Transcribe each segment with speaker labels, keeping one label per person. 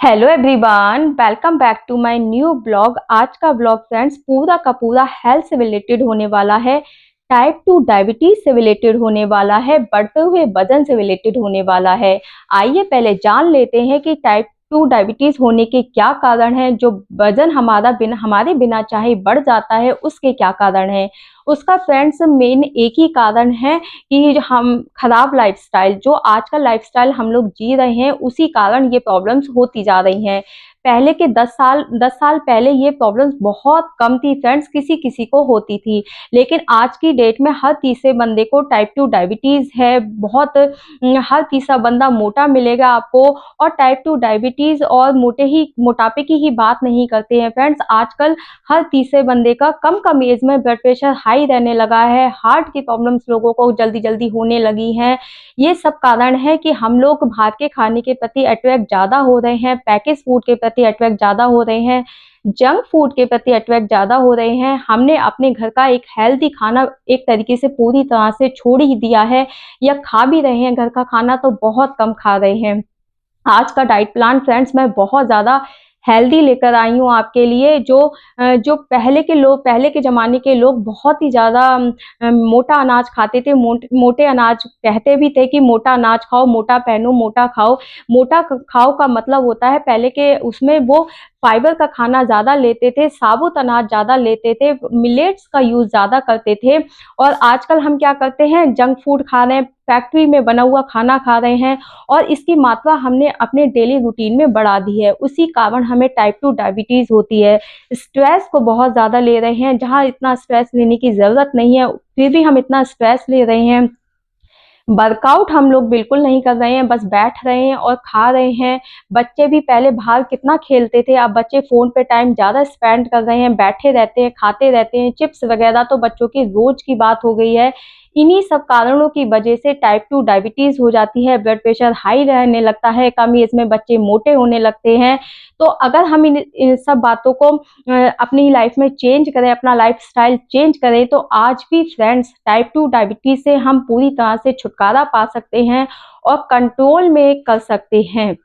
Speaker 1: Hello everyone, welcome back to my new blog. आज का blog friends पूरा का पूरा हेल्थ से रिलेटेड होने वाला है। टाइप 2 डायबिटीज से रिलेटेड होने वाला है, बढ़ते हुए वजन से रिलेटेड होने वाला है। आइए पहले जान लेते हैं कि टाइप 2 डायबिटीज होने के क्या कारण हैं। जो वजन हमारे बिना चाहे बढ़ जाता है, उसके क्या कारण है। उसका फ्रेंड्स मेन एक ही कारण है कि हम खराब लाइफस्टाइल, जो आज का लाइफस्टाइल हम लोग जी रहे हैं, उसी कारण ये प्रॉब्लम्स होती जा रही हैं। पहले के 10 साल पहले ये प्रॉब्लम्स बहुत कम थी फ्रेंड्स, किसी किसी को होती थी। लेकिन आज की डेट में हर तीसरे बंदे को टाइप 2 डायबिटीज है। हर तीसरा बंदा मोटा मिलेगा आपको। और टाइप 2 डायबिटीज और मोटापे की ही बात नहीं करते हैं फ्रेंड्स। आजकल हर तीसरे बंदे का कम कम एज में ब्लड प्रेशर हाई रहने लगा है। हार्ट की प्रॉब्लम्स लोगों को जल्दी जल्दी होने लगी हैं। ये सब कारण है कि हम लोग बाहर के खाने के प्रति अट्रैक्ट ज़्यादा हो रहे हैं, पैकेज फूड के प्रति अट्रैक्ट ज़्यादा हो रहे हैं, जंक फूड के प्रति अट्रैक्ट ज़्यादा हो रहे हैं। हमने अपने घर का एक हेल्दी खाना एक तरीके से पूरी तरह से छोड़ ही दिया है, या खा भी रहे हैं घर का खाना तो बहुत कम खा रहे हैं। आज का डाइट प्लान फ्रेंड्स मैं बहुत ज़्यादा हेल्दी लेकर आई हूँ आपके लिए। जो पहले के ज़माने के लोग बहुत ही ज़्यादा मोटा अनाज खाते थे। मोटे अनाज कहते भी थे कि मोटा अनाज खाओ, मोटा पहनो, मोटा खाओ। खाओ का मतलब होता है पहले के उसमें वो फाइबर का खाना ज़्यादा लेते थे, साबुत अनाज ज़्यादा लेते थे, मिलेट्स का यूज़ ज़्यादा करते थे। और आजकल हम क्या करते हैं, जंक फूड खा रहे हैं, फैक्ट्री में बना हुआ खाना खा रहे हैं, और इसकी मात्रा हमने अपने डेली रूटीन में बढ़ा दी है। उसी कारण हमें टाइप 2 डायबिटीज होती है। स्ट्रेस को बहुत ज़्यादा ले रहे हैं, जहाँ इतना स्ट्रेस लेने की ज़रूरत नहीं है फिर भी हम इतना स्ट्रेस ले रहे हैं। वर्कआउट हम लोग बिल्कुल नहीं कर रहे हैं, बस बैठ रहे हैं और खा रहे हैं। बच्चे भी पहले बाहर कितना खेलते थे, अब बच्चे फ़ोन पे टाइम ज़्यादा स्पेंड कर रहे हैं, बैठे रहते हैं, खाते रहते हैं। चिप्स वगैरह तो बच्चों की रोज़ की बात हो गई है। इन्हीं सब कारणों की वजह से टाइप 2 डायबिटीज़ हो जाती है, ब्लड प्रेशर हाई रहने लगता है, कम एज में बच्चे मोटे होने लगते हैं। तो अगर हम इन सब बातों को अपनी लाइफ में चेंज करें, अपना लाइफस्टाइल चेंज करें, तो आज भी फ्रेंड्स टाइप 2 डायबिटीज से हम पूरी तरह से छुटकारा पा सकते हैं और कंट्रोल में कर सकते हैं।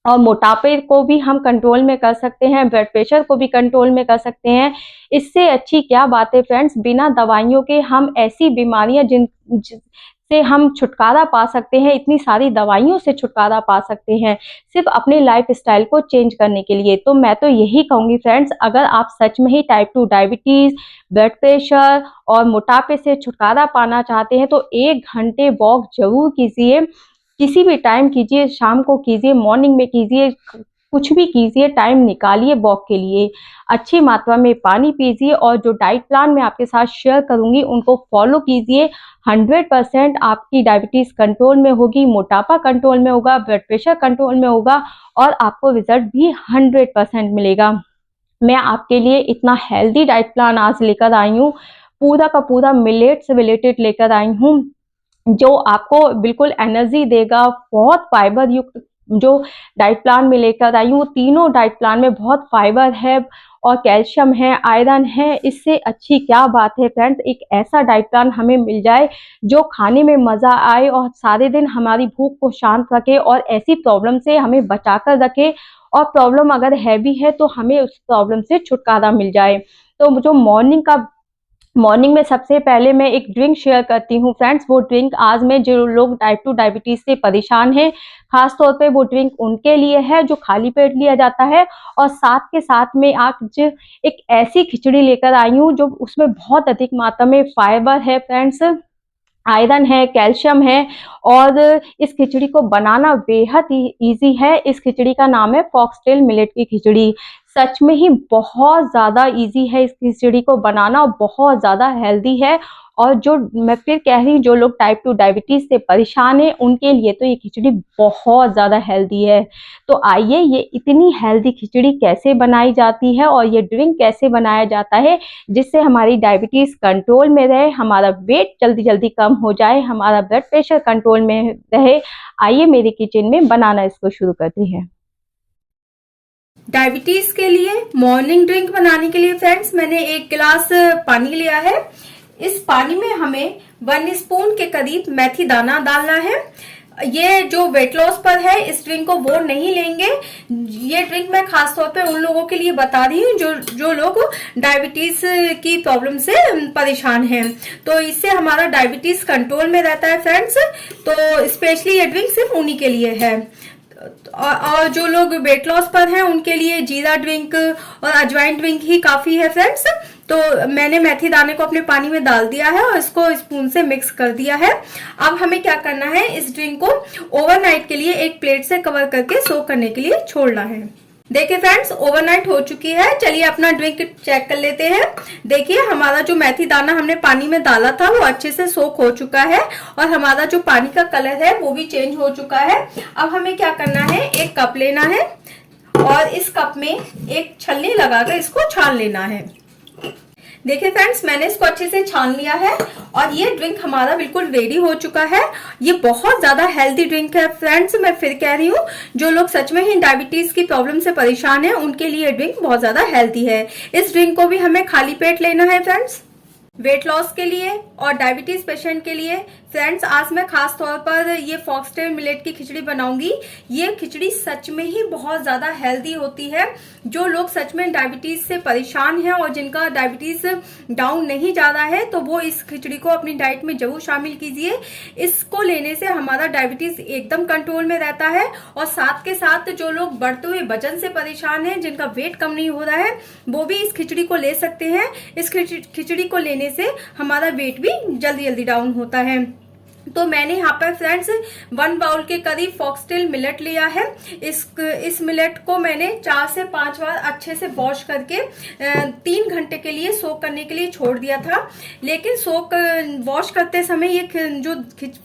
Speaker 1: और मोटापे को भी हम कंट्रोल में कर सकते हैं, ब्लड प्रेशर को भी कंट्रोल में कर सकते हैं। इससे अच्छी क्या बात है फ्रेंड्स, बिना दवाइयों के हम ऐसी बीमारियां से हम छुटकारा पा सकते हैं, इतनी सारी दवाइयों से छुटकारा पा सकते हैं सिर्फ अपने लाइफ स्टाइल को चेंज करने के लिए। तो मैं तो यही कहूँगी फ्रेंड्स, अगर आप सच में ही टाइप 2 डायबिटीज़, ब्लड प्रेशर और मोटापे से छुटकारा पाना चाहते हैं, तो 1 घंटे वॉक जरूर कीजिए। किसी भी टाइम कीजिए, शाम को कीजिए, मॉर्निंग में कीजिए, कुछ भी कीजिए, टाइम निकालिए वॉक के लिए। अच्छी मात्रा में पानी पीजिए और जो डाइट प्लान मैं आपके साथ शेयर करूंगी उनको फॉलो कीजिए। 100% आपकी डायबिटीज कंट्रोल में होगी, मोटापा कंट्रोल में होगा, ब्लड प्रेशर कंट्रोल में होगा, और आपको रिजल्ट भी 100% मिलेगा। मैं आपके लिए इतना हेल्दी डाइट प्लान आज लेकर आई हूँ, पूरा का पूरा मिलेट से रिलेटेड लेकर आई हूँ, जो आपको बिल्कुल एनर्जी देगा। बहुत फाइबर युक्त जो डाइट प्लान में लेकर आई हूँ, तीनों डाइट प्लान में बहुत फाइबर है और कैल्शियम है, आयरन है। इससे अच्छी क्या बात है फ्रेंड्स, एक ऐसा डाइट प्लान हमें मिल जाए जो खाने में मज़ा आए और सारे दिन हमारी भूख को शांत रखे और ऐसी प्रॉब्लम से हमें बचा कर रखे। और प्रॉब्लम अगर है भी है तो हमें उस प्रॉब्लम से छुटकारा मिल जाए। तो जो मॉर्निंग में सबसे पहले मैं एक ड्रिंक शेयर करती हूँ फ्रेंड्स। वो ड्रिंक आज में जो लोग टाइप 2 डायबिटीज से परेशान हैं, खास तौर पे वो ड्रिंक उनके लिए है जो खाली पेट लिया जाता है। और साथ के साथ में आज एक ऐसी खिचड़ी लेकर आई हूँ जो उसमें बहुत अधिक मात्रा में फाइबर है फ्रेंड्स, आयरन है, कैल्शियम है। और इस खिचड़ी को बनाना बेहद ही ईजी है। इस खिचड़ी का नाम है फॉक्सटेल मिलेट की खिचड़ी। सच में ही बहुत ज़्यादा ईजी है इस खिचड़ी को बनाना, और बहुत ज़्यादा हेल्दी है। और जो मैं फिर कह रही हूँ, जो लोग टाइप 2 डायबिटीज़ से परेशान हैं उनके लिए तो ये खिचड़ी बहुत ज़्यादा हेल्दी है। तो आइए, ये इतनी हेल्दी खिचड़ी कैसे बनाई जाती है और ये ड्रिंक कैसे बनाया जाता है जिससे हमारी डायबिटीज़ कंट्रोल में रहे, हमारा वेट जल्दी जल्दी कम हो जाए, हमारा ब्लड प्रेशर कंट्रोल में रहे। आइए मेरे किचन में बनाना इसको शुरू करते हैं।
Speaker 2: डायबिटीज के लिए मॉर्निंग ड्रिंक बनाने के लिए फ्रेंड्स मैंने 1 गिलास पानी लिया है। इस पानी में हमें 1 स्पून के करीब मेथी दाना डालना है। ये जो वेट लॉस पर है इस ड्रिंक को वो नहीं लेंगे। ये ड्रिंक मैं खास तौर पे उन लोगों के लिए बता रही हूँ जो लोग डायबिटीज की प्रॉब्लम से परेशान हैं। तो इससे हमारा डायबिटीज कंट्रोल में रहता है फ्रेंड्स। तो स्पेशली ये ड्रिंक सिर्फ उन्हीं के लिए है। और जो लोग वेट लॉस पर हैं उनके लिए जीरा ड्रिंक और अजवाइन ड्रिंक ही काफी है फ्रेंड्स। तो मैंने मेथी दाने को अपने पानी में डाल दिया है और इसको स्पून से मिक्स कर दिया है। अब हमें क्या करना है, इस ड्रिंक को ओवरनाइट के लिए एक प्लेट से कवर करके सोक करने के लिए छोड़ना है। देखिए फ्रेंड्स, ओवरनाइट हो चुकी है। चलिए अपना ड्रिंक चेक कर लेते हैं। देखिए हमारा जो मेथी दाना हमने पानी में डाला था वो अच्छे से सोक हो चुका है और हमारा जो पानी का कलर है वो भी चेंज हो चुका है। अब हमें क्या करना है, एक कप लेना है और इस कप में एक छलनी लगाकर इसको छान लेना है। देखिए फ्रेंड्स, मैंने इसको अच्छे से छान लिया है और ये ड्रिंक हमारा बिल्कुल रेडी हो चुका है। ये बहुत ज्यादा हेल्दी ड्रिंक है फ्रेंड्स। मैं फिर कह रही हूँ, जो लोग सच में ही डायबिटीज की प्रॉब्लम से परेशान हैं उनके लिए ये ड्रिंक बहुत ज्यादा हेल्दी है। इस ड्रिंक को भी हमें खाली पेट लेना है फ्रेंड्स। वेट लॉस के लिए और डायबिटीज पेशेंट के लिए फ्रेंड्स आज मैं खास तौर पर ये फॉक्सटेल मिलेट की खिचड़ी बनाऊंगी। ये खिचड़ी सच में ही बहुत ज्यादा हेल्दी होती है। जो लोग सच में डायबिटीज से परेशान हैं और जिनका डायबिटीज डाउन नहीं जा रहा है तो वो इस खिचड़ी को अपनी डाइट में जरूर शामिल कीजिए। इसको लेने से हमारा डायबिटीज एकदम कंट्रोल में रहता है और साथ के साथ जो लोग बढ़ते हुए वजन से परेशान हैं, जिनका वेट कम नहीं हो रहा है, वो भी इस खिचड़ी को ले सकते हैं। इस खिचड़ी को लेने से हमारा वेट भी जल्दी जल्दी डाउन होता है। तो मैंने यहाँ पर फ्रेंड्स 1 बाउल के करीब फॉक्सटेल मिलेट लिया है। इस मिलेट को मैंने 4 से 5 बार अच्छे से वॉश करके 3 घंटे के लिए सोक करने के लिए छोड़ दिया था। लेकिन वॉश करते समय ये जो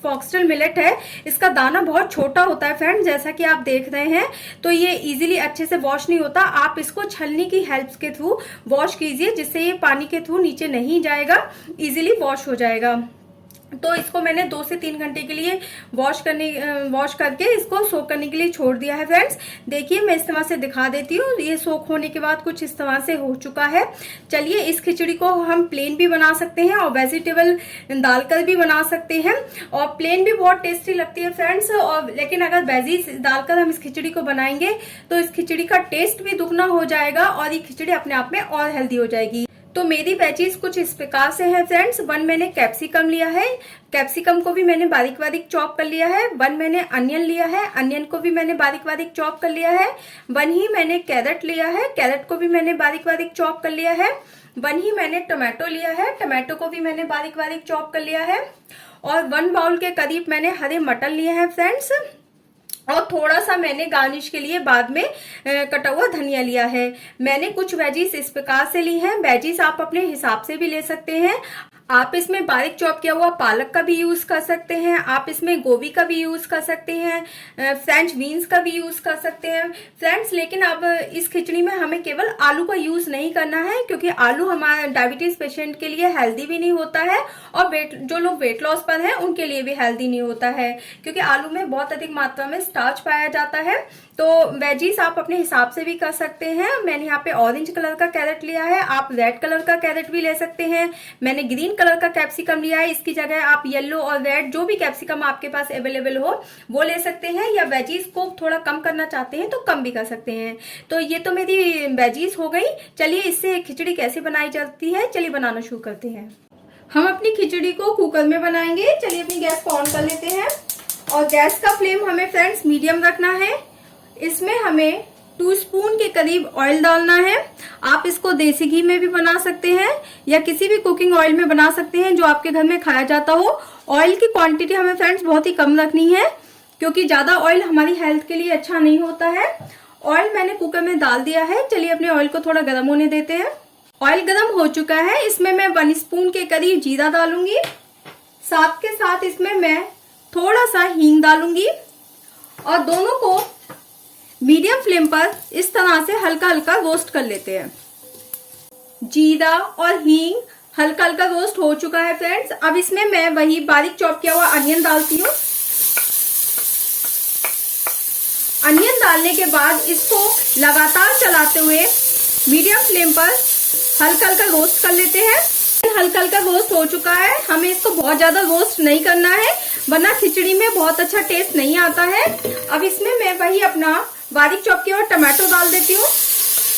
Speaker 2: फॉक्सटेल मिलेट है इसका दाना बहुत छोटा होता है फ्रेंड्स, जैसा कि आप देख रहे हैं। तो ये इजीली अच्छे से वॉश नहीं होता। आप इसको छलनी की हेल्प के थ्रू वॉश कीजिए, जिससे ये पानी के थ्रू नीचे नहीं जाएगा, इजीली वॉश हो जाएगा। तो इसको मैंने 2 से 3 घंटे के लिए वॉश करके इसको सोक करने के लिए छोड़ दिया है फ्रेंड्स। देखिए मैं इस तरह से दिखा देती हूँ। ये सोक होने के बाद कुछ इस तरह से हो चुका है। चलिए इस खिचड़ी को हम प्लेन भी बना सकते हैं और वेजिटेबल डालकर भी बना सकते हैं और प्लेन भी बहुत टेस्टी लगती है फ्रेंड्स। और लेकिन अगर वेजीज डालकर हम इस खिचड़ी को बनाएंगे तो इस खिचड़ी का टेस्ट भी दुगना हो जाएगा और ये खिचड़ी अपने आप में और हेल्दी हो जाएगी। तो मेरी वेजीज कुछ इस प्रकार से है फ्रेंड्स। 1 मैंने कैप्सिकम लिया है, कैप्सिकम को भी मैंने बारीक बारीक चॉप कर लिया है। 1 मैंने अनियन लिया है, अनियन को भी मैंने बारीक बारीक चॉप कर लिया है। 1 ही मैंने कैरेट लिया है, कैरेट को भी मैंने बारीक बारीक चॉप कर लिया है। 1 ही मैंने टमाटो लिया है, टमाटो को भी मैंने बारीक बारीक चॉप कर लिया है। और 1 बाउल के करीब मैंने हरे मटर लिए हैं फ्रेंड्स। और थोड़ा सा मैंने गार्निश के लिए बाद में कटा हुआ धनिया लिया है। मैंने कुछ वेजीज इस प्रकार से ली हैं। वेजीज आप अपने हिसाब से भी ले सकते हैं। आप इसमें बारीक चॉप किया हुआ पालक का भी यूज कर सकते हैं, आप इसमें गोभी का भी यूज कर सकते हैं, फ्रेंच बीन्स का भी यूज कर सकते हैं फ्रेंड्स। लेकिन अब इस खिचड़ी में हमें केवल आलू का यूज नहीं करना है, क्योंकि आलू हमारे डायबिटीज पेशेंट के लिए हेल्दी भी नहीं होता है और जो लोग वेट लॉस पर हैं उनके लिए भी हेल्दी नहीं होता है, क्योंकि आलू में बहुत अधिक मात्रा में स्टार्च पाया जाता है। तो वेजीज आप अपने हिसाब से भी कर सकते हैं। मैंने यहाँ पे ऑरेंज कलर का कैरेट लिया है, आप रेड कलर का कैरेट भी ले सकते हैं। मैंने ग्रीन कलर का कैप्सिकम लिया है, इसकी जगह आप येलो और रेड जो भी कैप्सिकम आपके पास अवेलेबल हो वो ले सकते हैं, या वेजीज को थोड़ा कम करना चाहते हैं तो कम भी कर सकते हैं। तो ये तो मेरी वेजीज हो गई। चलिए इससे खिचड़ी कैसे बनाई जाती है, चलिए बनाना शुरू करते हैं। हम अपनी खिचड़ी को कुकर में बनाएंगे। चलिए अपनी गैस को ऑन कर लेते हैं और गैस का फ्लेम हमें फ्रेंड्स मीडियम रखना है। इसमें हमें 2 स्पून के करीब ऑयल डालना है। आप इसको देसी घी में भी बना सकते हैं या किसी भी कुकिंग ऑयल में बना सकते हैं जो आपके घर में खाया जाता हो। ऑयल की क्वांटिटी हमें फ्रेंड्स बहुत ही कम रखनी है, क्योंकि ज्यादा ऑयल हमारी हेल्थ के लिए अच्छा नहीं होता है। ऑयल मैंने कुकर में डाल दिया है। चलिए अपने ऑयल को थोड़ा गर्म होने देते हैं। ऑयल गर्म हो चुका है, इसमें मैं 1 स्पून के करीब जीरा डालूंगी। साथ के साथ इसमें मैं थोड़ा सा हींग डालूंगी और दोनों को मीडियम फ्लेम पर इस तरह से हल्का हल्का रोस्ट कर लेते हैं। जीरा और हींग हल्का हल्का रोस्ट हो चुका है फ्रेंड्स। अब इसमें मैं वही बारीक चॉप किया हुआ अनियन डालती हूँ। अनियन डालने के बाद इसको लगातार चलाते हुए मीडियम फ्लेम पर हल्का हल्का रोस्ट कर लेते हैं। हल्का हल्का रोस्ट हो चुका है, हमें इसको बहुत ज्यादा रोस्ट नहीं करना है, वरना खिचड़ी में बहुत अच्छा टेस्ट नहीं आता है। अब इसमें मैं वही अपना बारीक चॉप किया हुआ टमाटो डाल देती हूँ।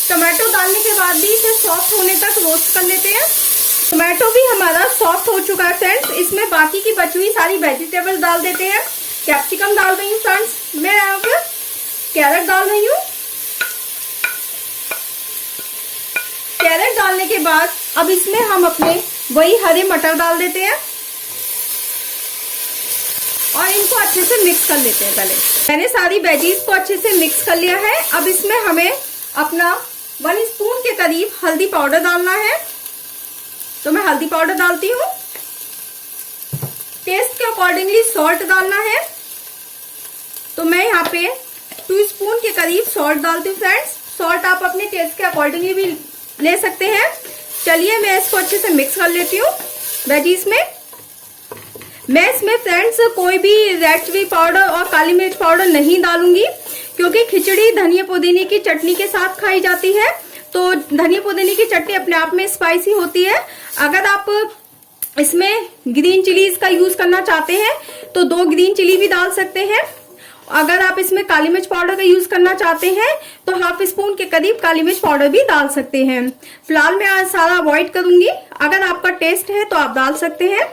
Speaker 2: टमाटो डालने के बाद भी इसे सॉफ्ट होने तक रोस्ट कर लेते हैं। टमाटो भी हमारा सॉफ्ट हो चुका है फ्रेंड्स। इसमें बाकी की बची हुई सारी वेजिटेबल डाल देते हैं। कैप्सिकम डाल रही हूँ फ्रेंड्स, मैं यहाँ पर कैरेट डाल रही हूँ। कैरेट डालने के बाद अब इसमें हम अपने वही हरे मटर डाल देते हैं और इनको अच्छे से मिक्स कर लेते हैं। पहले मैंने सारी वेजीज को अच्छे से मिक्स कर लिया है। अब इसमें हमें अपना 1 स्पून के करीब हल्दी पाउडर डालना है, तो मैं हल्दी पाउडर डालती हूँ। टेस्ट के अकॉर्डिंगली सॉल्ट डालना है, तो मैं यहाँ पे 2 स्पून के करीब सॉल्ट डालती हूँ फ्रेंड्स। सॉल्ट आप अपने टेस्ट के अकॉर्डिंगली भी ले सकते हैं। चलिए मैं इसको अच्छे से मिक्स कर लेती हूँ वेजीज में। मैं इसमें फ्रेंड्स कोई भी रेड चिली पाउडर और काली मिर्च पाउडर नहीं डालूंगी, क्योंकि खिचड़ी धनिया पुदीने की चटनी के साथ खाई जाती है, तो धनिया पुदीने की चटनी अपने आप में स्पाइसी होती है। अगर आप इसमें ग्रीन चिलीज का यूज करना चाहते हैं तो 2 ग्रीन चिली भी डाल सकते हैं। अगर आप इसमें काली मिर्च पाउडर का यूज करना चाहते हैं तो 1/2 स्पून के करीब काली मिर्च पाउडर भी डाल सकते हैं। फिलहाल मैं आज सारा अवॉइड करूंगी। अगर आपका टेस्ट है तो आप डाल सकते हैं।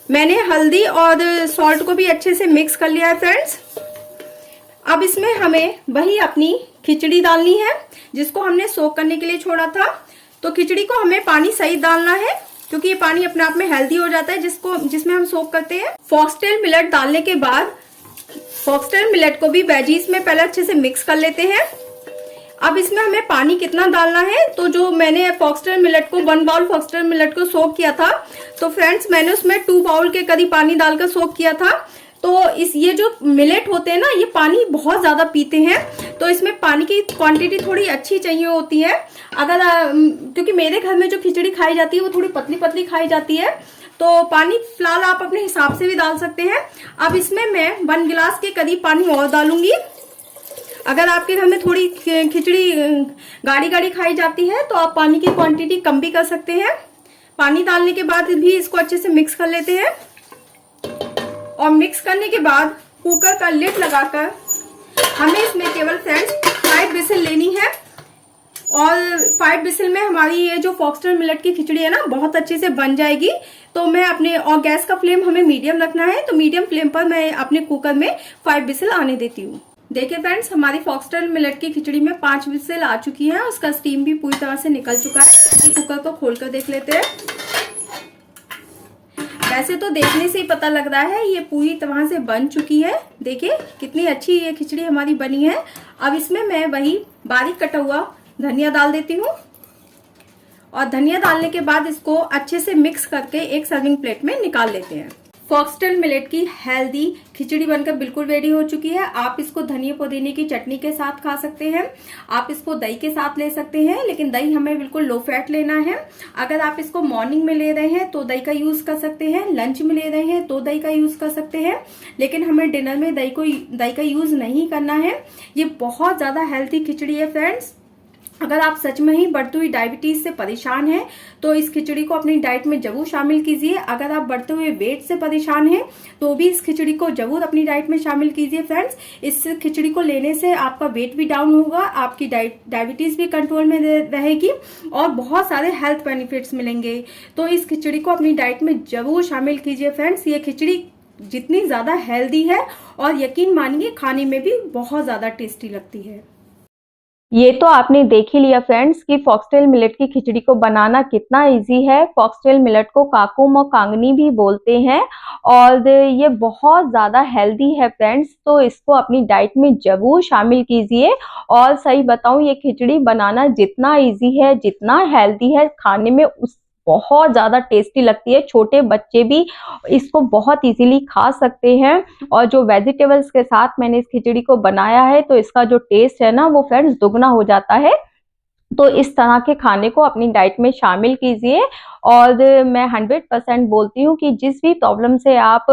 Speaker 2: मैंने हल्दी और सॉल्ट को भी अच्छे से मिक्स कर लिया है फ्रेंड्स। अब इसमें हमें वही अपनी खिचड़ी डालनी है जिसको हमने सोक करने के लिए छोड़ा था। तो खिचड़ी को हमें पानी सही डालना है, क्योंकि ये पानी अपने आप में हेल्दी हो जाता है जिसमें हम सोक करते हैं। फॉक्सटेल मिलेट डालने के बाद फॉक्सटेल मिलेट को भी वेजीज में पहले अच्छे से मिक्स कर लेते हैं। अब इसमें हमें पानी कितना डालना है, तो जो मैंने फॉक्सटेल मिलेट को 1 बाउल फॉक्सटेल मिलेट को सोक किया था, तो फ्रेंड्स मैंने उसमें 2 बाउल के करीब पानी डालकर सोक किया था। तो ये जो मिलेट होते हैं ना, ये पानी बहुत ज्यादा पीते हैं, तो इसमें पानी की क्वांटिटी थोड़ी अच्छी चाहिए होती है। अगर क्योंकि मेरे घर में जो खिचड़ी खाई जाती है वो थोड़ी पतली पतली खाई जाती है, तो पानी फिलहाल आप अपने हिसाब से भी डाल सकते हैं। अब इसमें मैं 1 गिलास के करीब पानी और डालूंगी। अगर आपके घर में थोड़ी खिचड़ी गाढ़ी गाढ़ी खाई जाती है तो आप पानी की क्वांटिटी कम भी कर सकते हैं। पानी डालने के बाद भी इसको अच्छे से मिक्स कर लेते हैं और मिक्स करने के बाद कुकर का लिड लगाकर हमें इसमें केवल फ्रेंड्स 5 विसिल लेनी है। और 5 विसिल में हमारी ये जो फॉक्सटेल मिलेट की खिचड़ी है ना, बहुत अच्छे से बन जाएगी। तो मैं अपने और गैस का फ्लेम हमें मीडियम रखना है, तो मीडियम फ्लेम पर मैं अपने कुकर में 5 विसिल आने देती हूँ। देखिए फ्रेंड्स, हमारी फॉक्सटेल मिलेट की खिचड़ी में 5 विसिल आ चुकी है, उसका स्टीम भी पूरी तरह से निकल चुका है। कुकर को खोलकर देख लेते हैं। वैसे तो देखने से ही पता लग रहा है ये पूरी तरह से बन चुकी है। देखिए कितनी अच्छी ये खिचड़ी हमारी बनी है। अब इसमें मैं वही बारीक कटा हुआ धनिया डाल देती हूँ और धनिया डालने के बाद इसको अच्छे से मिक्स करके एक सर्विंग प्लेट में निकाल लेते हैं। फॉक्सटेल मिलेट की हेल्दी खिचड़ी बनकर बिल्कुल रेडी हो चुकी है। आप इसको धनिया पुदीने की चटनी के साथ खा सकते हैं, आप इसको दही के साथ ले सकते हैं, लेकिन दही हमें बिल्कुल लो फैट लेना है। अगर आप इसको मॉर्निंग में ले रहे हैं तो दही का यूज कर सकते हैं, लंच में ले रहे हैं तो दही का यूज कर सकते हैं, लेकिन हमें डिनर में दही का यूज नहीं करना है। ये बहुत ज्यादा हेल्थी खिचड़ी है फ्रेंड्स। अगर आप सच में ही बढ़ती हुई डायबिटीज से परेशान हैं तो इस खिचड़ी को अपनी डाइट में जरूर शामिल कीजिए। अगर आप बढ़ते हुए वेट से परेशान हैं तो भी इस खिचड़ी को जरूर अपनी डाइट में शामिल कीजिए फ्रेंड्स। इस खिचड़ी को लेने से आपका वेट भी डाउन होगा, आपकी डायबिटीज भी कंट्रोल में रहेगी और बहुत सारे हेल्थ बेनिफिट्स मिलेंगे। तो इस खिचड़ी को अपनी डाइट में जरूर शामिल कीजिए फ्रेंड्स। ये खिचड़ी जितनी ज्यादा हेल्दी है और यकीन मानिए खाने में भी बहुत ज्यादा टेस्टी लगती है।
Speaker 1: ये तो आपने देख ही लिया फ्रेंड्स कि फॉक्सटेल मिलेट की खिचड़ी को बनाना कितना इजी है। फॉक्सटेल मिलेट को काकुम और कांगनी भी बोलते हैं और ये बहुत ज़्यादा हेल्दी है फ्रेंड्स, तो इसको अपनी डाइट में ज़रूर शामिल कीजिए। और सही बताऊं, ये खिचड़ी बनाना जितना इजी है, जितना हेल्दी है, खाने में उस बहुत ज़्यादा टेस्टी लगती है। छोटे बच्चे भी इसको बहुत इजीली खा सकते हैं और जो वेजिटेबल्स के साथ मैंने इस खिचड़ी को बनाया है तो इसका जो टेस्ट है ना वो फ्रेंड्स दुगना हो जाता है। तो इस तरह के खाने को अपनी डाइट में शामिल कीजिए। और मैं 100% बोलती हूँ कि जिस भी प्रॉब्लम से आप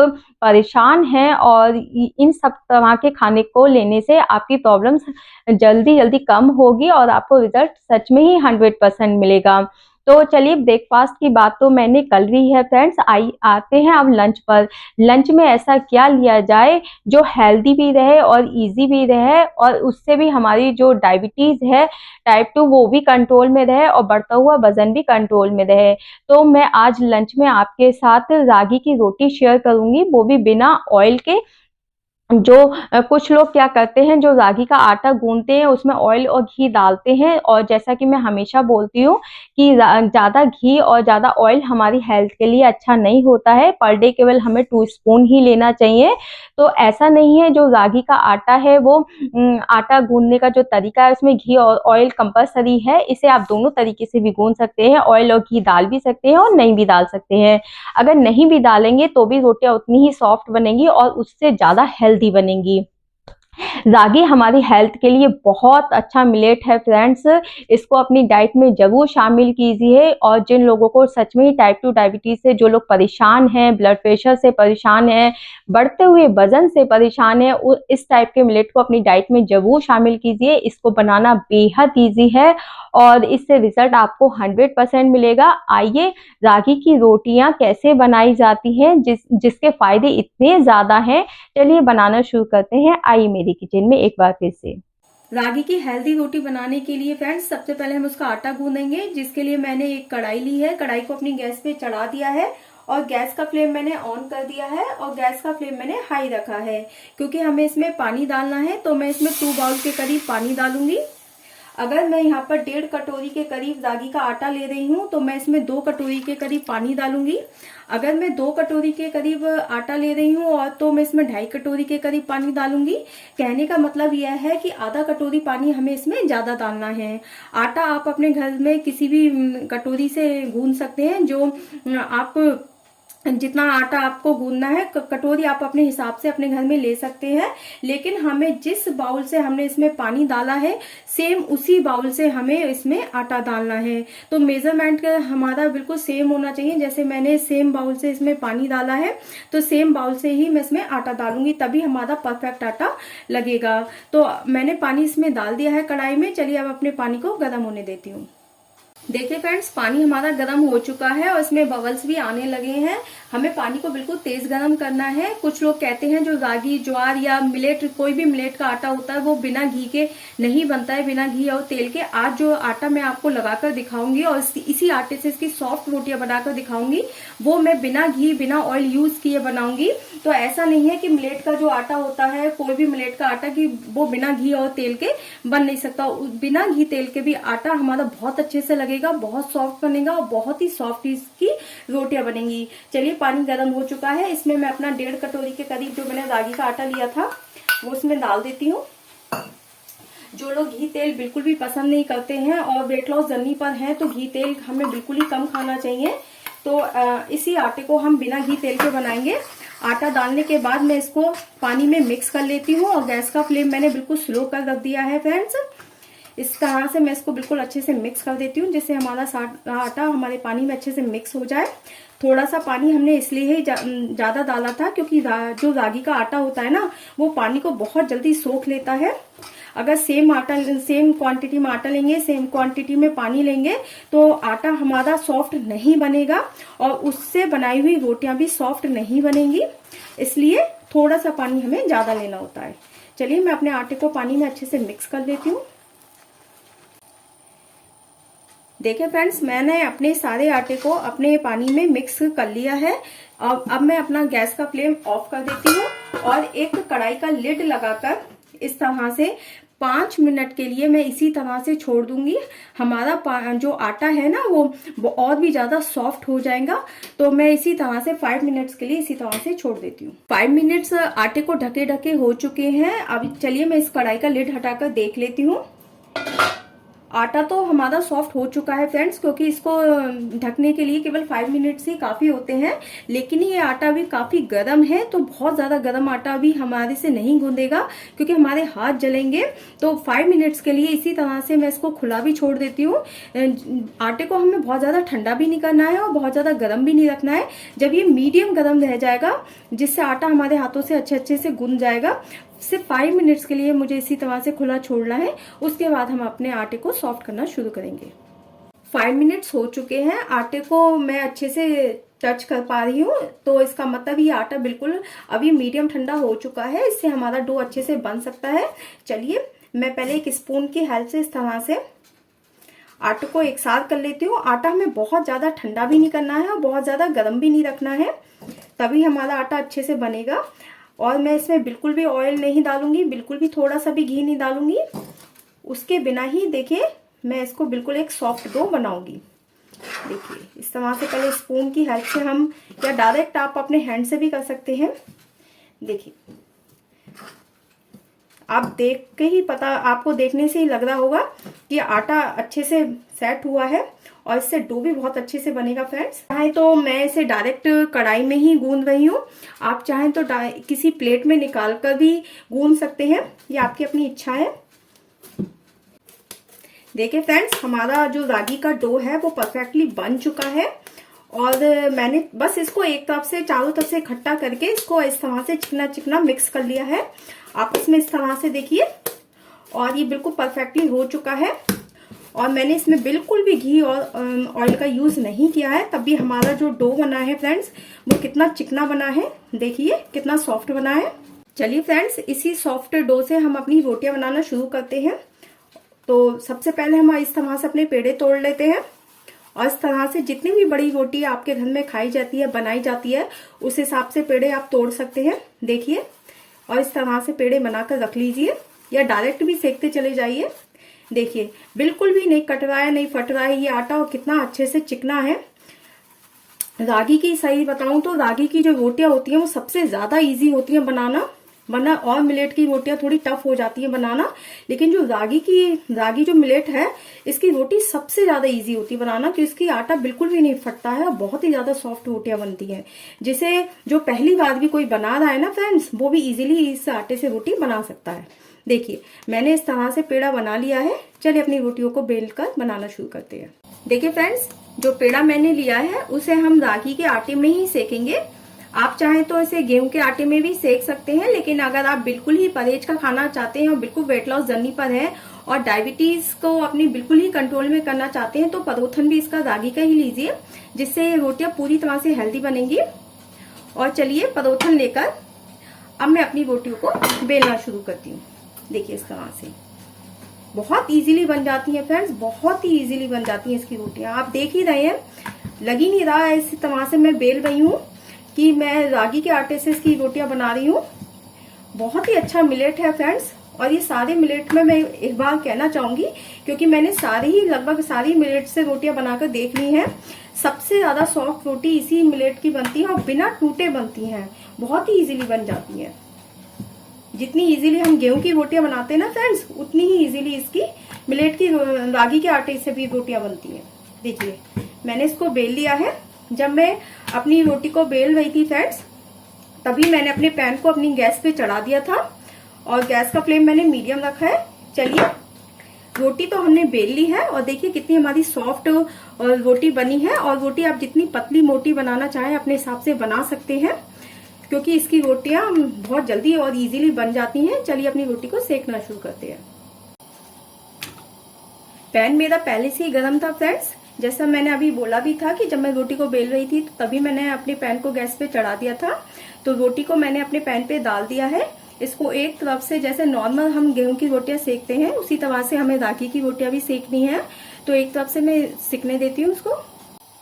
Speaker 1: परेशान हैं और इन सब तरह के खाने को लेने से आपकी प्रॉब्लम्स जल्दी जल्दी कम होगी और आपको रिजल्ट सच में ही 100% मिलेगा। तो चलिए, ब्रेकफास्ट की बात तो मैंने कर ली है फ्रेंड्स। आते हैं अब लंच पर। लंच में ऐसा क्या लिया जाए जो हेल्दी भी रहे और इजी भी रहे, और उससे भी हमारी जो डायबिटीज है टाइप 2 वो भी कंट्रोल में रहे और बढ़ता हुआ वजन भी कंट्रोल में रहे। तो मैं आज लंच में आपके साथ रागी की रोटी शेयर करूंगी, वो भी बिना ऑयल के। जो कुछ लोग क्या करते हैं, जो रागी का आटा गूंथते हैं उसमें ऑयल और घी डालते हैं, और जैसा कि मैं हमेशा बोलती हूँ कि ज्यादा घी और ज्यादा ऑयल हमारी हेल्थ के लिए अच्छा नहीं होता है। पर डे केवल हमें 2 स्पून ही लेना चाहिए। तो ऐसा नहीं है, जो रागी का आटा है वो आटा गूंथने का जो तरीका है उसमें घी और ऑयल कंपलसरी है। इसे आप दोनों तरीके से भी गूंथ सकते हैं, ऑयल और घी डाल भी सकते हैं और नहीं भी डाल सकते हैं। अगर नहीं भी डालेंगे तो भी रोटियां उतनी ही सॉफ्ट बनेंगी और उससे ज्यादा हेल्दी बनेंगी। रागी हमारी हेल्थ के लिए बहुत अच्छा मिलेट है फ्रेंड्स। इसको अपनी डाइट में जरूर शामिल कीजिए। और जिन लोगों को सच में ही टाइप 2 डायबिटीज से, जो लोग परेशान हैं, ब्लड प्रेशर से परेशान हैं, बढ़ते हुए वजन से परेशान है, इस टाइप के मिलेट को अपनी डाइट में जरूर शामिल कीजिए। इसको बनाना बेहद ईजी है और इससे रिजल्ट आपको 100% मिलेगा। आइए, रागी की रोटियां कैसे बनाई जाती हैं, जिसके फायदे इतने ज्यादा हैं, चलिए बनाना शुरू करते हैं। आइए मेरी किचन में एक बार फिर से।
Speaker 2: रागी की हेल्दी रोटी बनाने के लिए फ्रेंड्स सबसे पहले हम उसका आटा गूंदेंगे, जिसके लिए मैंने एक कढ़ाई ली है। कढ़ाई को अपनी गैस पे चढ़ा दिया है और गैस का फ्लेम मैंने ऑन कर दिया है और गैस का फ्लेम मैंने हाई रखा है, क्योंकि हमें इसमें पानी डालना है। तो मैं इसमें 2 बाउल के करीब पानी डालूंगी। अगर मैं यहाँ पर 1.5 कटोरी के करीब रागी का आटा ले रही हूँ तो मैं इसमें 2 कटोरी के करीब पानी डालूंगी। अगर मैं 2 कटोरी के करीब आटा ले रही हूँ और तो मैं इसमें 2.5 कटोरी के करीब पानी डालूंगी। कहने का मतलब यह है कि आधा कटोरी पानी हमें इसमें ज्यादा डालना है। आटा आप अपने घर में किसी भी कटोरी से गूंथ सकते हैं, जो आप जितना आटा आपको गूंदना है, कटोरी आप अपने हिसाब से अपने घर में ले सकते हैं। लेकिन हमें जिस बाउल से हमने इसमें पानी डाला है, सेम उसी बाउल से हमें इसमें आटा डालना है। तो मेजरमेंट हमारा बिल्कुल सेम होना चाहिए। जैसे मैंने सेम बाउल से इसमें पानी डाला है, तो सेम बाउल से ही मैं इसमें आटा डालूंगी, तभी हमारा परफेक्ट आटा लगेगा। तो मैंने पानी इसमें डाल दिया है कढ़ाई में। चलिए अब अपने पानी को गर्म होने देती हूँ। देखिए फ्रेंड्स, पानी हमारा गर्म हो चुका है और इसमें बबल्स भी आने लगे हैं। हमें पानी को बिल्कुल तेज गर्म करना है। कुछ लोग कहते हैं जो रागी, ज्वार या मिलेट, कोई भी मिलेट का आटा होता है वो बिना घी के नहीं बनता है, बिना घी और तेल के। आज जो आटा मैं आपको लगाकर दिखाऊंगी और इसी आटे से इसकी सॉफ्ट रोटियां बनाकर दिखाऊंगी, वो मैं बिना घी, बिना ऑयल यूज किए बनाऊंगी। तो ऐसा नहीं है कि मिलेट का जो आटा होता है, कोई भी मिलेट का आटा, कि वो बिना घी और तेल के बन नहीं सकता। बिना घी तेल के भी आटा हमारा बहुत अच्छे से लगेगा, बहुत सॉफ्ट बनेगा और बहुत ही सॉफ्ट इसकी रोटियां बनेंगी। चलिए, पानी गर्म हो चुका है। इसमें मैं अपना 1.5 कटोरी के करीब जो मैंने रागी का आटा लिया था वो इसमें डाल देती हूँ। जो लोग घी तेल बिल्कुल भी पसंद नहीं करते हैं और वेट लॉस जर्नी पर हैं, तो घी तेल हमें बिल्कुल ही कम खाना चाहिए। तो इसी आटे को हम बिना घी तेल के बनाएंगे। आटा डालने के बाद मैं इसको पानी में मिक्स कर लेती हूँ और गैस का फ्लेम मैंने बिल्कुल स्लो कर रख दिया है फ्रेंड्स। इस तरह से मैं इसको बिल्कुल अच्छे से मिक्स कर देती हूँ, जिससे हमारा आटा हमारे पानी में अच्छे से मिक्स हो जाए। थोड़ा सा पानी हमने इसलिए ही ज्यादा डाला था क्योंकि जो रागी का आटा होता है ना, वो पानी को बहुत जल्दी सोख लेता है। अगर सेम क्वांटिटी में आटा लेंगे, सेम क्वांटिटी में पानी लेंगे, तो आटा हमारा सॉफ्ट नहीं बनेगा और उससे बनाई हुई रोटियां भी सॉफ्ट नहीं बनेंगी। इसलिए थोड़ा सा पानी हमें ज्यादा लेना होता है। चलिए, मैं अपने आटे को पानी में अच्छे से मिक्स कर देती हूँ। देखिए फ्रेंड्स, मैंने अपने सारे आटे को अपने पानी में मिक्स कर लिया है। अब मैं अपना गैस का फ्लेम ऑफ कर देती हूँ और एक कढ़ाई का लिड लगाकर इस तरह से 5 मिनट के लिए मैं इसी तरह से छोड़ दूंगी। हमारा जो आटा है ना, वो और भी ज्यादा सॉफ्ट हो जाएगा। तो मैं इसी तरह से 5 मिनट्स के लिए इसी तरह से छोड़ देती हूँ। 5 मिनट्स आटे को ढके ढके हो चुके हैं। अब चलिए मैं इस कढ़ाई का लिड हटाकर देख लेती हूँ। आटा तो हमारा सॉफ्ट हो चुका है फ्रेंड्स, क्योंकि इसको ढकने के लिए केवल 5 मिनट्स ही काफी होते हैं। लेकिन ये आटा भी काफी गर्म है, तो बहुत ज्यादा गर्म आटा भी हमारे से नहीं गूंदेगा क्योंकि हमारे हाथ जलेंगे। तो 5 मिनट्स के लिए इसी तरह से मैं इसको खुला भी छोड़ देती हूँ। आटे को हमें बहुत ज्यादा ठंडा भी नहीं करना है और बहुत ज्यादा गर्म भी नहीं रखना है। जब ये मीडियम गर्म रह जाएगा, जिससे आटा हमारे हाथों से अच्छे से गूंद जाएगा, सिर्फ 5 मिनट्स के लिए मुझे इसी तरह से खुला छोड़ना है। उसके बाद हम अपने आटे को सॉफ्ट करना शुरू करेंगे। 5 मिनट्स हो चुके हैं। आटे को मैं अच्छे से टच कर पा रही हूँ, तो इसका मतलब ये आटा बिल्कुल अभी मीडियम ठंडा हो चुका है। इससे हमारा डो अच्छे से बन सकता है। चलिए मैं पहले एक स्पून की हेल्प से इस तरह से आटे को एक साथ कर लेती हूँ। आटा हमें बहुत ज़्यादा ठंडा भी नहीं करना है और बहुत ज़्यादा गर्म भी नहीं रखना है, तभी हमारा आटा अच्छे से बनेगा। और मैं इसमें बिल्कुल भी ऑयल नहीं डालूंगी, बिल्कुल भी थोड़ा सा भी घी नहीं डालूंगी। उसके बिना ही देखिए मैं इसको बिल्कुल एक सॉफ्ट डो बनाऊंगी। देखिए इस तरह से पहले स्पून की हेल्प से हम, या डायरेक्ट आप अपने हैंड से भी कर सकते हैं। देखिए आप देख के ही पता, आपको देखने से ही लग रहा होगा कि आटा अच्छे से सेट हुआ है और इससे डो भी बहुत अच्छे से बनेगा फ्रेंड्स। चाहे तो मैं इसे डायरेक्ट कढ़ाई में ही गूंद रही हूँ, आप चाहें तो किसी प्लेट में निकाल कर भी गूंद सकते हैं, ये आपकी अपनी इच्छा है। देखिए फ्रेंड्स हमारा जो रागी का डो है वो परफेक्टली बन चुका है और मैंने बस इसको एक तरफ से चारों तरफ से इकट्ठा करके इसको इस तरह से चिकना चिकना मिक्स कर लिया है आपस में इस तरह से। देखिए और ये बिल्कुल परफेक्टली हो चुका है और मैंने इसमें बिल्कुल भी घी और ऑयल का यूज नहीं किया है, तब भी हमारा जो डो बना है फ्रेंड्स वो कितना चिकना बना है, देखिए कितना सॉफ्ट बना है। चलिए फ्रेंड्स इसी सॉफ्ट डो से हम अपनी रोटियां बनाना शुरू करते हैं। तो सबसे पहले हम इस तरह से अपने पेड़े तोड़ लेते हैं और इस तरह से जितनी भी बड़ी रोटी आपके घर में खाई जाती है, बनाई जाती है, उस हिसाब से पेड़े आप तोड़ सकते हैं। देखिए और इस तरह से पेड़े बनाकर रख लीजिए या डायरेक्ट भी सेकते चले जाइए। देखिए बिल्कुल भी नहीं कट रहा है, नहीं फट रहा है ये आटा और कितना अच्छे से चिकना है। रागी की सही बताऊं तो रागी की जो रोटियां होती हैं वो सबसे ज्यादा इजी होती हैं बनाना, वरना और मिलेट की रोटियां थोड़ी टफ हो जाती है बनाना, लेकिन जो रागी जो मिलेट है इसकी रोटी सबसे ज्यादा इजी होती है बनाना, क्योंकि इसकी आटा बिल्कुल भी नहीं फटता है और बहुत ही ज्यादा सॉफ्ट रोटियां बनती हैं, जिसे जो पहली बार भी कोई बना रहा है ना फ्रेंड्स वो भी इजीली इस आटे से रोटी बना सकता है। देखिए मैंने इस तरह से पेड़ा बना लिया है। चलिए अपनी रोटियों को बेल कर बनाना शुरू करते हैं। देखिए फ्रेंड्स जो पेड़ा मैंने लिया है उसे हम रागी के आटे में ही सेकेंगे। आप चाहें तो इसे गेहूं के आटे में भी सेक सकते हैं, लेकिन अगर आप बिल्कुल ही परहेज का खाना चाहते हैं और बिल्कुल वेट लॉस जर्नी पर है और डायबिटीज को अपनी बिल्कुल ही कंट्रोल में करना चाहते हैं तो परोठन भी इसका रागी का ही लीजिए, जिससे रोटियां पूरी तरह से हेल्दी बनेंगी। और चलिए परोठन लेकर अब मैं अपनी रोटियों को बेलना शुरू करती हूँ। देखिए इस तरह से बहुत इजीली बन जाती हैं फ्रेंड्स, बहुत ही इजीली बन जाती हैं इसकी रोटियां। आप देख ही रहे हैं, लग ही नहीं रहा है इस तरह से मैं बेल रही हूँ कि मैं रागी के आटे से इसकी रोटियां बना रही हूँ। बहुत ही अच्छा मिलेट है फ्रेंड्स। और ये सारे मिलेट में मैं एक बार कहना चाहूंगी, क्योंकि मैंने लगभग सारी मिलेट से रोटियां बनाकर देख ली हैं, सबसे ज्यादा सॉफ्ट रोटी इसी मिलेट की बनती है और बिना टूटे बनती हैं, बहुत ही इजीली बन जाती हैं। जितनी इजीली हम गेहूं की रोटियां बनाते हैं ना फ्रेंड्स, उतनी ही इजीली इसकी मिलेट की रागी के आटे से भी रोटियां बनती हैं। देखिए मैंने इसको बेल लिया है। जब मैं अपनी रोटी को बेल रही थी फ्रेंड्स, तभी मैंने अपने पैन को अपनी गैस पे चढ़ा दिया था और गैस का फ्लेम मैंने मीडियम रखा है। चलिए रोटी तो हमने बेल ली है और देखिए कितनी हमारी सॉफ्ट रोटी बनी है। और रोटी आप जितनी पतली मोटी बनाना चाहें अपने हिसाब से बना सकते हैं, क्योंकि इसकी रोटियां बहुत जल्दी और इजीली बन जाती हैं। चलिए अपनी रोटी को सेकना शुरू करते हैं। पैन मेरा पहले से ही गर्म था फ्रेंड्स, जैसा मैंने अभी बोला भी था कि जब मैं रोटी को बेल रही थी तो तभी मैंने अपने पैन को गैस पे चढ़ा दिया था। तो रोटी को मैंने अपने पैन पे डाल दिया है। इसको एक तरफ से जैसे नॉर्मल हम गेहूं की रोटियां सेकते हैं उसी तरह से हमें रागी की रोटियां भी सेकनी है। तो एक तरफ से मैं सिकने देती हूँ उसको।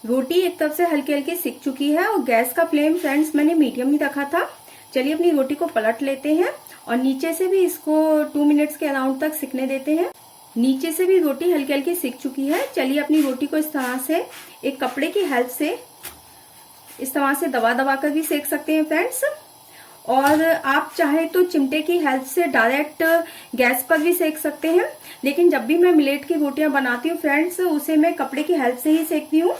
Speaker 2: रोटी एक तरफ से हल्की हल्की सिक चुकी है और गैस का फ्लेम फ्रेंड्स मैंने मीडियम ही रखा था। चलिए अपनी रोटी को पलट लेते हैं और नीचे से भी इसको 2 मिनट्स के अराउंड तक सिकने देते हैं। नीचे से भी रोटी हल्की हल्की सिक चुकी है। चलिए अपनी रोटी को इस तरह से एक कपड़े की हेल्प से इस तरह से दबा दबा कर भी सेक सकते हैं फ्रेंड्स, और आप चाहे तो चिमटे की हेल्प से डायरेक्ट गैस पर भी सेक सकते हैं। लेकिन जब भी मैं मिलेट की रोटियां बनाती हूँ फ्रेंड्स, उसे मैं कपड़े की हेल्प से ही सेकती हूँ,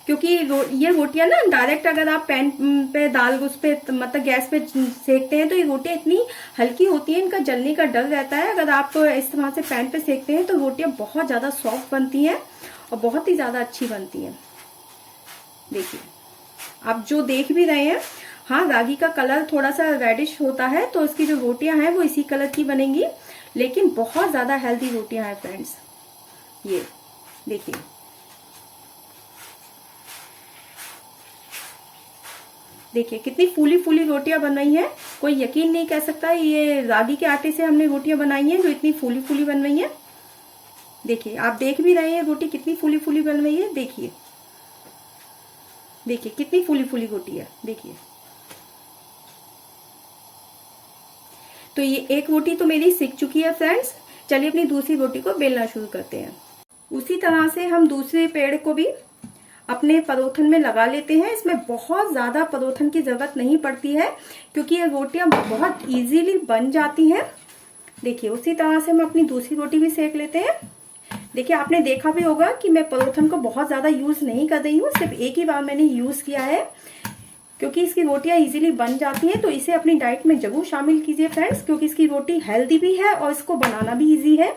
Speaker 2: क्योंकि ये रोटियां ना डायरेक्ट अगर आप पैन पे दाल उस पे मतलब गैस पे सेकते हैं तो ये रोटियां इतनी हल्की होती हैं, इनका जलने का डर रहता है। अगर आप इस तरह से पैन पे सेकते हैं तो रोटियां बहुत ज्यादा सॉफ्ट बनती हैं और बहुत ही ज्यादा अच्छी बनती हैं। देखिए आप जो देख भी रहे हैं, हाँ रागी का कलर थोड़ा सा रेडिश होता है तो इसकी जो रोटियां हैं वो इसी कलर की बनेंगी, लेकिन बहुत ज्यादा हेल्दी रोटियां हैं फ्रेंड्स। ये देखिए देखिए कितनी फूली फूली रोटियां बन रही हैं, कोई यकीन नहीं कर सकता ये रागी के आटे से हमने रोटियां बनाई हैं जो इतनी फूली फूली बन रही हैं। देखिए आप देख भी रहे हैं रोटी कितनी फूली फूली बन रही है। देखिए देखिए कितनी फूली फूली रोटी है। देखिए तो ये एक रोटी तो मेरी सिक चुकी है फ्रेंड्स। चलिए अपनी दूसरी रोटी को बेलना शुरू करते हैं। उसी तरह से हम दूसरे पेड़ को भी अपने परोठन में लगा लेते हैं। इसमें बहुत ज्यादा परोठन की जरूरत नहीं पड़ती है क्योंकि ये रोटियां बहुत इजीली बन जाती हैं। देखिए उसी तरह से हम अपनी दूसरी रोटी भी सेक लेते हैं। देखिए आपने देखा भी होगा कि मैं परोठन को बहुत ज्यादा यूज नहीं कर रही हूँ, सिर्फ एक ही बार मैंने यूज किया है क्योंकि इसकी रोटियां इजीली बन जाती हैं। तो इसे अपनी डाइट में जरूर शामिल कीजिए फ्रेंड्स, क्योंकि इसकी रोटी हेल्दी भी है और इसको बनाना भी इजी है।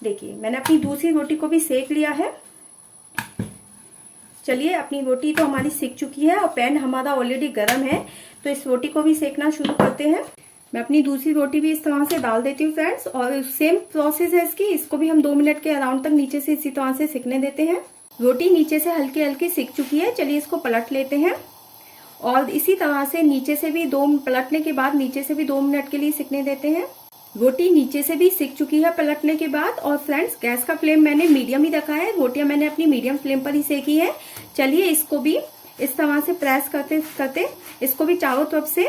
Speaker 2: देखिए मैंने अपनी दूसरी रोटी को भी सेक लिया है। चलिए अपनी रोटी तो हमारी सिक चुकी है और पैन हमारा ऑलरेडी गर्म है, तो इस रोटी को भी सेकना शुरू करते हैं। मैं अपनी दूसरी रोटी भी इस तरह से डाल देती हूँ फ्रेंड्स, और सेम प्रोसेस है इसकी। इसको भी हम 2 मिनट के अराउंड तक नीचे से इसी तरह से सिकने देते हैं। रोटी नीचे से हल्की हल्की सिक चुकी है। चलिए इसको पलट लेते हैं और इसी तरह से नीचे से भी पलटने के बाद नीचे से भी 2 मिनट के लिए सिकने देते हैं। रोटी नीचे से भी सिक चुकी है पलटने के बाद। और फ्रेंड्स गैस का फ्लेम मैंने मीडियम ही रखा है, रोटियां मैंने अपनी मीडियम फ्लेम पर ही सेकी है। चलिए इसको भी इस तरह से प्रेस करते करते इसको भी चारों तरफ से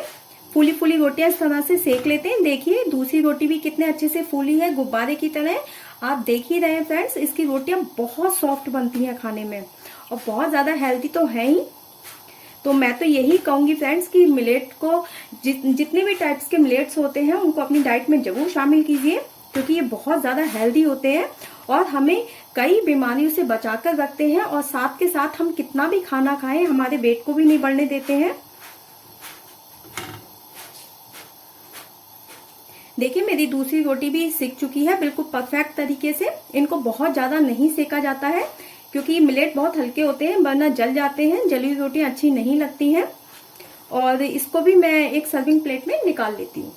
Speaker 2: फूली फूली रोटियां इस तरह से सेक लेते हैं। देखिए दूसरी रोटी भी कितने अच्छे से फूली है, गुब्बारे की तरह। आप देख ही रहे हैं फ्रेंड्स, इसकी रोटियां बहुत सॉफ्ट बनती हैं खाने में और बहुत ज्यादा हेल्दी तो है ही। तो मैं तो यही कहूंगी फ्रेंड्स कि मिलेट को जितने भी टाइप्स के मिलेट्स होते हैं उनको अपनी डाइट में जरूर शामिल कीजिए, क्योंकि ये बहुत ज्यादा हेल्दी होते हैं और हमें कई बीमारियों से बचाकर रखते हैं। और साथ के साथ हम कितना भी खाना खाएं हमारे पेट को भी नहीं बढ़ने देते हैं। देखिए मेरी दूसरी रोटी भी सिक चुकी है बिल्कुल परफेक्ट तरीके से। इनको बहुत ज्यादा नहीं सेका जाता है क्योंकि मिलेट बहुत हल्के होते हैं, वरना जल जाते हैं। जली हुई रोटियां अच्छी नहीं लगती हैं। और इसको भी मैं एक सर्विंग प्लेट में निकाल लेती हूँ।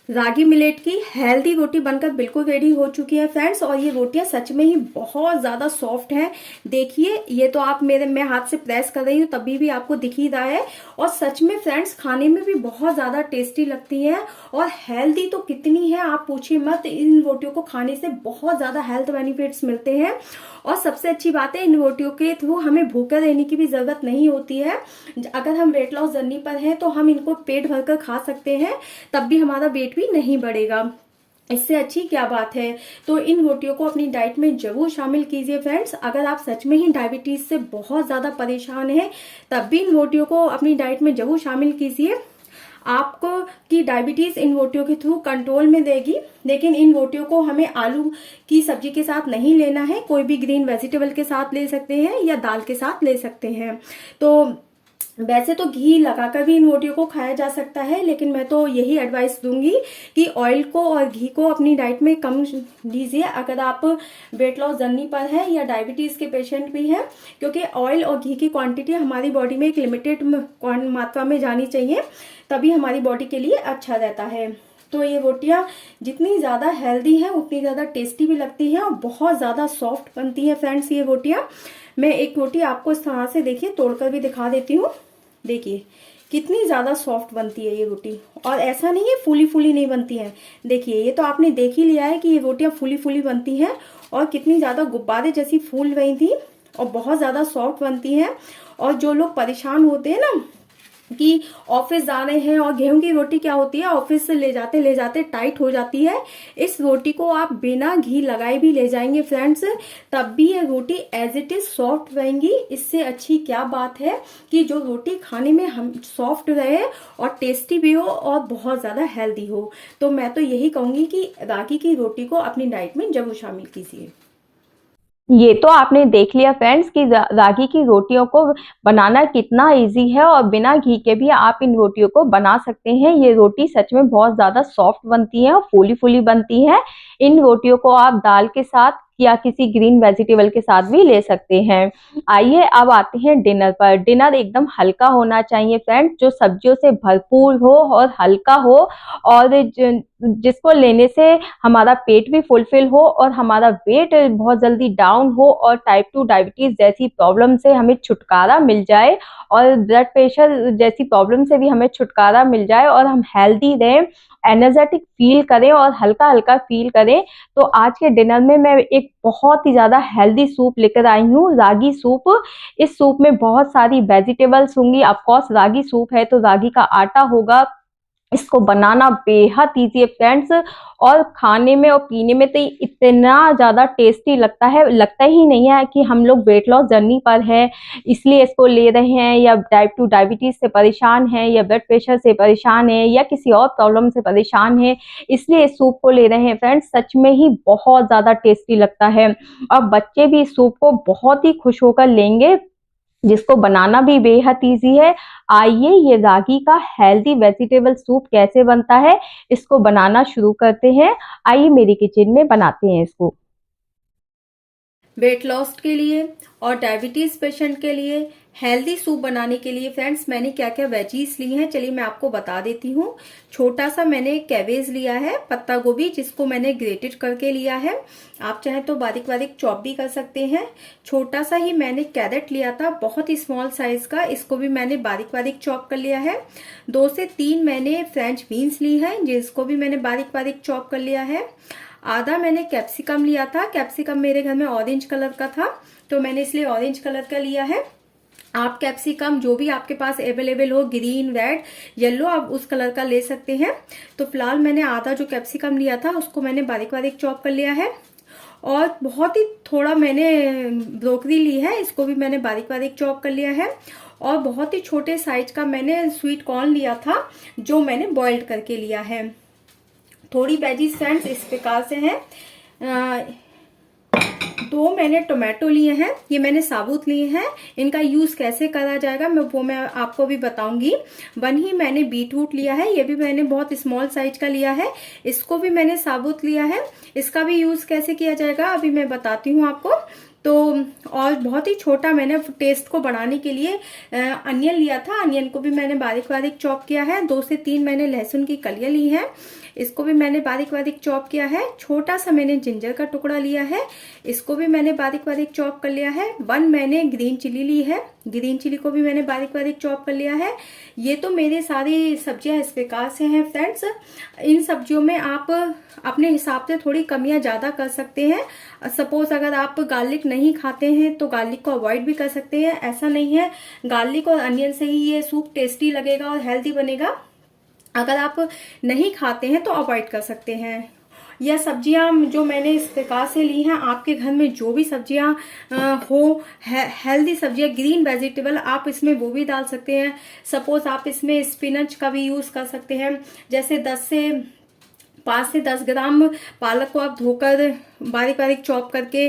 Speaker 2: रागी मिलेट की हेल्दी रोटी बनकर बिल्कुल रेडी हो चुकी है फ्रेंड्स, और ये रोटियां सच में ही बहुत ज्यादा सॉफ्ट हैं। देखिए ये तो आप मैं हाथ से प्रेस कर रही हूँ तभी भी आपको दिख ही रहा है। और सच में फ्रेंड्स खाने में भी बहुत ज्यादा टेस्टी लगती है और हेल्दी तो कितनी है आप पूछिए मत। इन रोटियों को खाने से बहुत ज्यादा हेल्थ बेनिफिट्स मिलते हैं। और सबसे अच्छी बात है इन रोटियों के थ्रू हमें भूखे रहने की भी जरूरत नहीं होती है। अगर हम वेट लॉस जर्नी पर हैं तो हम इनको पेट भरकर खा सकते हैं, तब भी हमारा वेट भी नहीं बढ़ेगा। इससे अच्छी क्या बात है। तो इन रोटियों को अपनी डाइट में जरूर शामिल कीजिए फ्रेंड्स। अगर आप सच में ही डायबिटीज से बहुत ज्यादा परेशान हैं तब भी इन रोटियों को अपनी डाइट में जरूर शामिल कीजिए। आपको की डायबिटीज इन रोटियों के थ्रू कंट्रोल में देगी। लेकिन इन रोटियों को हमें आलू की सब्जी के साथ नहीं लेना है, कोई भी ग्रीन वेजिटेबल के साथ ले सकते हैं या दाल के साथ ले सकते हैं। तो वैसे तो घी लगाकर भी इन रोटियों को खाया जा सकता है, लेकिन मैं तो यही एडवाइस दूंगी कि ऑयल को और घी को अपनी डाइट में कम लीजिए अगर आप वेट लॉस जर्नी पर हैं या डायबिटीज के पेशेंट भी हैं, क्योंकि ऑयल और घी की क्वांटिटी हमारी बॉडी में एक लिमिटेड मात्रा में जानी चाहिए, तभी हमारी बॉडी के लिए अच्छा रहता है। तो ये रोटियां जितनी ज़्यादा हेल्दी हैं उतनी ज़्यादा टेस्टी भी लगती हैं और बहुत ज़्यादा सॉफ्ट बनती हैं फ्रेंड्स ये रोटियां। मैं एक रोटी आपको इस तरह से देखिए तोड़कर भी दिखा देती हूँ। देखिए कितनी ज़्यादा सॉफ्ट बनती है ये रोटी, और ऐसा नहीं है फूली फूली नहीं बनती है। देखिए ये तो आपने देख ही लिया है कि ये रोटियां फूली फूली बनती हैं और कितनी ज़्यादा गुब्बारे जैसी फूल रही थी और बहुत ज़्यादा सॉफ्ट बनती हैं। और जो लोग परेशान होते हैं ना कि ऑफिस जा रहे हैं, और गेहूं की रोटी क्या होती है ऑफिस से ले जाते टाइट हो जाती है, इस रोटी को आप बिना घी लगाए भी ले जाएंगे फ्रेंड्स, तब भी ये रोटी एज इट इज सॉफ्ट रहेंगी। इससे अच्छी क्या बात है कि जो रोटी खाने में हम सॉफ्ट रहे और टेस्टी भी हो और बहुत ज्यादा हेल्दी हो। तो मैं तो यही कहूंगी कि रागी की रोटी को अपनी डाइट में जरूर शामिल कीजिए।
Speaker 1: ये तो आपने देख लिया फ्रेंड्स कि रागी की रोटियों को बनाना कितना इजी है और बिना घी के भी आप इन रोटियों को बना सकते हैं। ये रोटी सच में बहुत ज्यादा सॉफ्ट बनती है और फूली फूली बनती है। इन रोटियों को आप दाल के साथ, या किसी ग्रीन वेजिटेबल के साथ भी ले सकते हैं। आइए अब आते हैं डिनर पर। डिनर एकदम हल्का होना चाहिए फ्रेंड्स, जो सब्जियों से भरपूर हो और हल्का हो, और जिसको लेने से हमारा पेट भी फुलफिल हो और हमारा वेट बहुत जल्दी डाउन हो और टाइप 2 डायबिटीज जैसी प्रॉब्लम से हमें छुटकारा मिल जाए, और ब्लड प्रेशर जैसी प्रॉब्लम से भी हमें छुटकारा मिल जाए, और हम हेल्दी रहें, एनर्जेटिक फील करें और हल्का हल्का फील करें। तो आज के डिनर में मैं एक बहुत ही ज्यादा हेल्दी सूप लेकर आई हूँ, रागी सूप। इस सूप में बहुत सारी वेजिटेबल्स होंगी। ऑफ कोर्स रागी सूप है तो रागी का आटा होगा। इसको बनाना बेहद इजी है फ्रेंड्स, और खाने में और पीने में तो इतना ज्यादा टेस्टी लगता है, लगता ही नहीं है कि हम लोग वेट लॉस जर्नी पर है इसलिए इसको ले रहे हैं, या टाइप 2 डायबिटीज से परेशान है, या ब्लड प्रेशर से परेशान है, या किसी और प्रॉब्लम से परेशान है इसलिए इस सूप को ले रहे हैं फ्रेंड्स। सच में ही बहुत ज्यादा टेस्टी लगता है, और बच्चे भी इस सूप को बहुत ही खुश होकर लेंगे, जिसको बनाना भी बेहद इजी है। आइए ये रागी का हेल्दी वेजिटेबल सूप कैसे बनता है इसको बनाना शुरू करते हैं। आइए मेरी किचन में बनाते हैं इसको।
Speaker 2: वेट लॉस के लिए और डायबिटीज पेशेंट के लिए हेल्दी सूप बनाने के लिए फ्रेंड्स मैंने क्या क्या वेजीज ली हैं चलिए मैं आपको बता देती हूँ। छोटा सा मैंने कैबेज लिया है, पत्ता गोभी जिसको मैंने ग्रेटेड करके लिया है, आप चाहे तो बारीक बारीक चॉप भी कर सकते हैं। छोटा सा ही मैंने कैरेट लिया था, बहुत ही स्मॉल साइज का, इसको भी मैंने बारीक बारीक चॉप कर लिया है। 2 से 3 मैंने फ्रेंच बीन्स ली है जिसको भी मैंने बारीक बारीक चॉप कर लिया है। आधा मैंने कैप्सिकम लिया था, कैप्सिकम मेरे घर में ऑरेंज कलर का था तो मैंने इसलिए ऑरेंज कलर का लिया है। आप कैप्सिकम जो भी आपके पास अवेलेबल हो, ग्रीन, रेड, येलो, आप उस कलर का ले सकते हैं। तो फिलहाल मैंने आधा जो कैप्सिकम लिया था उसको मैंने बारीक बारीक चॉप कर लिया है। और बहुत ही थोड़ा मैंने ब्रोकली ली है, इसको भी मैंने बारीक बारीक चॉप कर लिया है। और बहुत ही छोटे साइज का मैंने स्वीट कॉर्न लिया था जो मैंने बॉइल्ड करके लिया है। थोड़ी वेजीज फ्रेंड्स इस प्रकार से हैं। 2 मैंने टोमेटो लिए हैं, ये मैंने साबुत लिए हैं। इनका यूज कैसे करा जाएगा मैं आपको भी बताऊंगी। 1 ही मैंने बीटरूट लिया है, ये भी मैंने बहुत स्मॉल साइज का लिया है, इसको भी मैंने साबुत लिया है। इसका भी यूज कैसे किया जाएगा अभी मैं बताती हूँ आपको। तो और बहुत ही छोटा मैंने टेस्ट को बढ़ाने के लिए अनियन लिया था, अनियन को भी मैंने बारीक बारीक चॉप किया है। 2 से 3 मैंने लहसुन की कलियां ली हैं, इसको भी मैंने बारीक बारीक चॉप किया है। छोटा सा मैंने जिंजर का टुकड़ा लिया है, इसको भी मैंने बारीक बारीक चॉप कर लिया है। 1 मैंने ग्रीन चिली ली है, ग्रीन चिली को भी मैंने बारीक बारीक चॉप कर लिया है। ये तो मेरी सारी सब्जियां इस प्रकार से हैं फ्रेंड्स। इन सब्जियों में आप अपने हिसाब से थोड़ी कमियां ज्यादा कर सकते हैं। सपोज अगर आप गार्लिक नहीं खाते हैं तो गार्लिक को अवॉइड भी कर सकते हैं, ऐसा नहीं है। गार्लिक और अनियन से ही ये सूप टेस्टी लगेगा और हेल्दी बनेगा। अगर आप नहीं खाते हैं तो अवॉइड कर सकते हैं। यह सब्जियां जो मैंने इस प्रकार से ली हैं, आपके घर में जो भी सब्जियां हो, हेल्दी सब्जियां, ग्रीन वेजिटेबल, आप इसमें वो भी डाल सकते हैं। सपोज आप इसमें स्पिनच का भी यूज कर सकते हैं। जैसे 5 से 10 ग्राम पालक को आप धोकर बारीक बारीक चॉप करके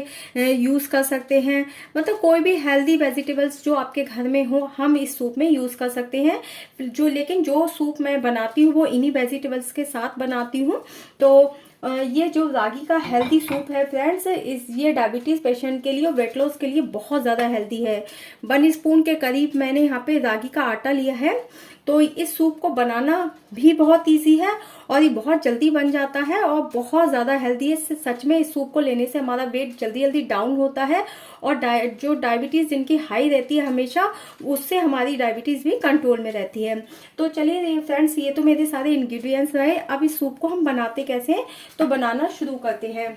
Speaker 2: यूज कर सकते हैं। मतलब कोई भी हेल्दी वेजिटेबल्स जो आपके घर में हो हम इस सूप में यूज कर सकते हैं। लेकिन जो सूप मैं बनाती हूँ वो इन्हीं वेजिटेबल्स के साथ बनाती हूँ। तो ये जो रागी का हेल्दी सूप है फ्रेंड्स, ये डायबिटीज पेशेंट के लिए और वेट लॉस के लिए बहुत ज्यादा हेल्दी है। 1 स्पून के करीब मैंने यहाँ पे रागी का आटा लिया है। तो इस सूप को बनाना भी बहुत इजी है और ये बहुत जल्दी बन जाता है और बहुत ज्यादा हेल्दी है। सच में इस सूप को लेने से हमारा वेट जल्दी जल्दी डाउन होता है और जो डायबिटीज जिनकी हाई रहती है हमेशा, उससे हमारी डायबिटीज भी कंट्रोल में रहती है। तो चलिए फ्रेंड्स, ये तो मेरे सारे इंग्रेडिएंट्स रहे। अब इस सूप को हम बनाते कैसे हैं, तो बनाना शुरू करते हैं।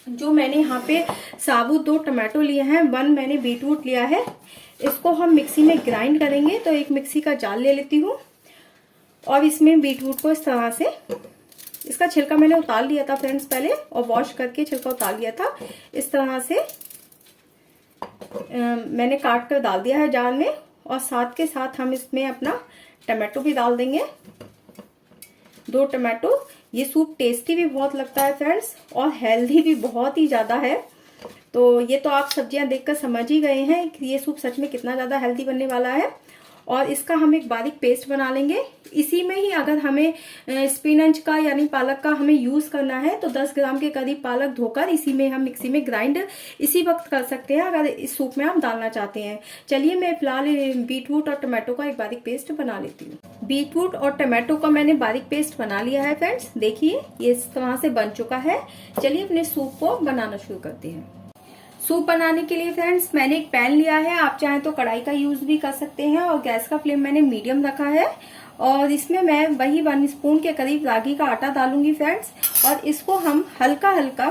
Speaker 2: जो मैंने यहाँ पे साबुत 2 टमाटो लिए हैं, 1 मैंने बीटरूट लिया है, इसको हम मिक्सी में ग्राइंड करेंगे। तो एक मिक्सी का जार ले लेती हूँ और इसमें बीटरूट को इस तरह से, इसका छिलका मैंने उतार लिया था फ्रेंड्स पहले और वॉश करके छिलका उतार लिया था। इस तरह से मैंने काट कर डाल दिया है जार में और साथ के साथ हम इसमें अपना टमाटो भी डाल देंगे, 2 टमाटो। ये सूप टेस्टी भी बहुत लगता है फ्रेंड्स और हेल्दी भी बहुत ही ज्यादा है। तो ये तो आप सब्जियां देखकर समझ ही गए हैं कि ये सूप सच में कितना ज्यादा हेल्दी बनने वाला है। और इसका हम एक बारीक पेस्ट बना लेंगे। इसी में ही अगर हमें स्पिनच का यानी पालक का हमें यूज करना है तो 10 ग्राम के करीब पालक धोकर इसी में हम मिक्सी में ग्राइंड इसी वक्त कर सकते हैं अगर इस सूप में आप डालना चाहते हैं। चलिए मैं फिलहाल बीटरूट और टमाटो का एक बारीक पेस्ट बना लेती हूँ। बीटरूट और टमाटो का मैंने बारीक पेस्ट बना लिया है फ्रेंड्स, देखिए ये इस तरह से बन चुका है। चलिए अपने सूप को बनाना शुरू करते हैं। सूप बनाने के लिए फ्रेंड्स मैंने एक पैन लिया है, आप चाहें तो कढ़ाई का यूज भी कर सकते हैं, और गैस का फ्लेम मैंने मीडियम रखा है। और इसमें मैं वही 1 स्पून के करीब रागी का आटा डालूंगी फ्रेंड्स, और इसको हम हल्का हल्का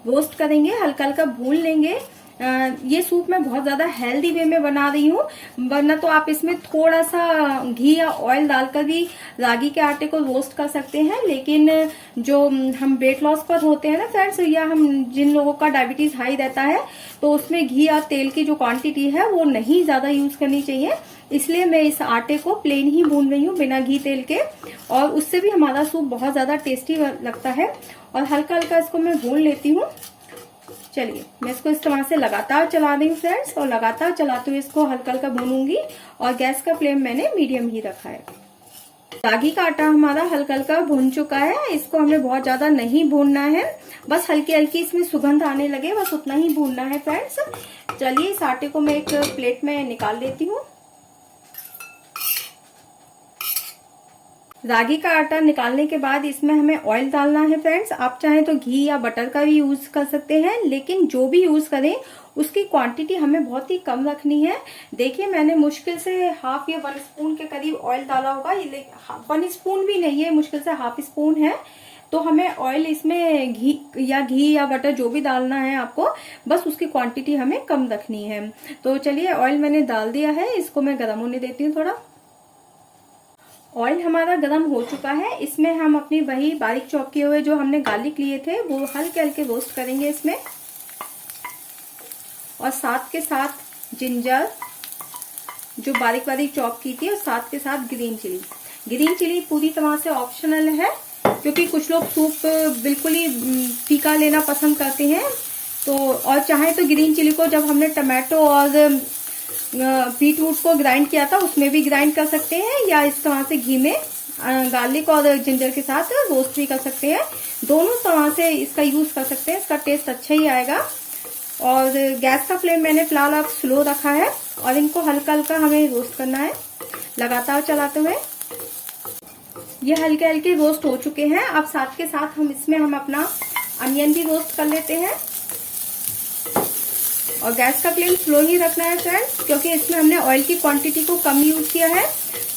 Speaker 2: रोस्ट करेंगे, हल्का हल्का भून लेंगे। ये सूप मैं बहुत ज्यादा हेल्दी वे में बना रही हूँ, वरना तो आप इसमें थोड़ा सा घी या ऑयल डालकर भी रागी के आटे को रोस्ट कर सकते हैं। लेकिन जो हम वेट लॉस पर होते हैं ना फ्रेंड्स, या हम जिन लोगों का डायबिटीज हाई रहता है, तो उसमें घी या तेल की जो क्वांटिटी है वो नहीं ज्यादा यूज करनी चाहिए। इसलिए मैं इस आटे को प्लेन ही भून रही हूँ बिना घी तेल के, और उससे भी हमारा सूप बहुत ज्यादा टेस्टी लगता है। और हल्का हल्का इसको मैं भून लेती हूँ। चलिए मैं इसको इस तरह से लगातार चला रही हूँ फ्रेंड्स, और लगातार चलाते हुए इसको हल्का हल्का भूनूंगी, और गैस का फ्लेम मैंने मीडियम ही रखा है। रागी का आटा हमारा हल्का हल्का भून चुका है, इसको हमें बहुत ज्यादा नहीं भूनना है, बस हल्की हल्की इसमें सुगंध आने लगे बस उतना ही भूनना है फ्रेंड्स। चलिए इस आटे को मैं एक प्लेट में निकाल लेती हूँ। रागी का आटा निकालने के बाद इसमें हमें ऑयल डालना है फ्रेंड्स। आप चाहें तो घी या बटर का भी यूज कर सकते हैं, लेकिन जो भी यूज करें उसकी क्वांटिटी हमें बहुत ही कम रखनी है। देखिए मैंने मुश्किल से हाफ या 1 स्पून के करीब ऑयल डाला होगा, ये 1 स्पून भी नहीं है, मुश्किल से हाफ स्पून है। तो हमें ऑयल इसमें घी या बटर जो भी डालना है आपको, बस उसकी क्वांटिटी हमें कम रखनी है। तो चलिए ऑयल मैंने डाल दिया है, इसको मैं गर्म होने देती हूँ थोड़ा। ऑयल हमारा गर्म हो चुका है, इसमें हम अपनी वही बारीक चॉप किए हुए जो हमने गार्लिक लिए थे वो हल्के हल्के रोस्ट करेंगे इसमें, और साथ के साथ जिंजर जो बारीक बारीक चॉप की थी, और साथ के साथ ग्रीन चिली। ग्रीन चिली पूरी तरह से ऑप्शनल है, क्योंकि कुछ लोग सूप बिल्कुल ही फीका लेना पसंद करते हैं। तो और चाहे तो ग्रीन चिली को जब हमने टमाटो और बीटरूट को ग्राइंड किया था उसमें भी ग्राइंड कर सकते हैं, या इस तरह से घी में गार्लिक और जिंजर के साथ रोस्ट भी कर सकते हैं। दोनों तरह से इसका यूज कर सकते हैं, इसका टेस्ट अच्छा ही आएगा। और गैस का फ्लेम मैंने फिलहाल अब स्लो रखा है, और इनको हल्का हल्का हमें रोस्ट करना है लगातार चलाते हुए। ये हल्के हल्के रोस्ट हो चुके हैं। अब साथ के साथ हम अपना अनियन भी रोस्ट कर लेते हैं, और गैस का फ्लेम स्लो ही रखना है फ्रेंड्स, क्योंकि इसमें हमने ऑयल की क्वांटिटी को कम यूज किया है।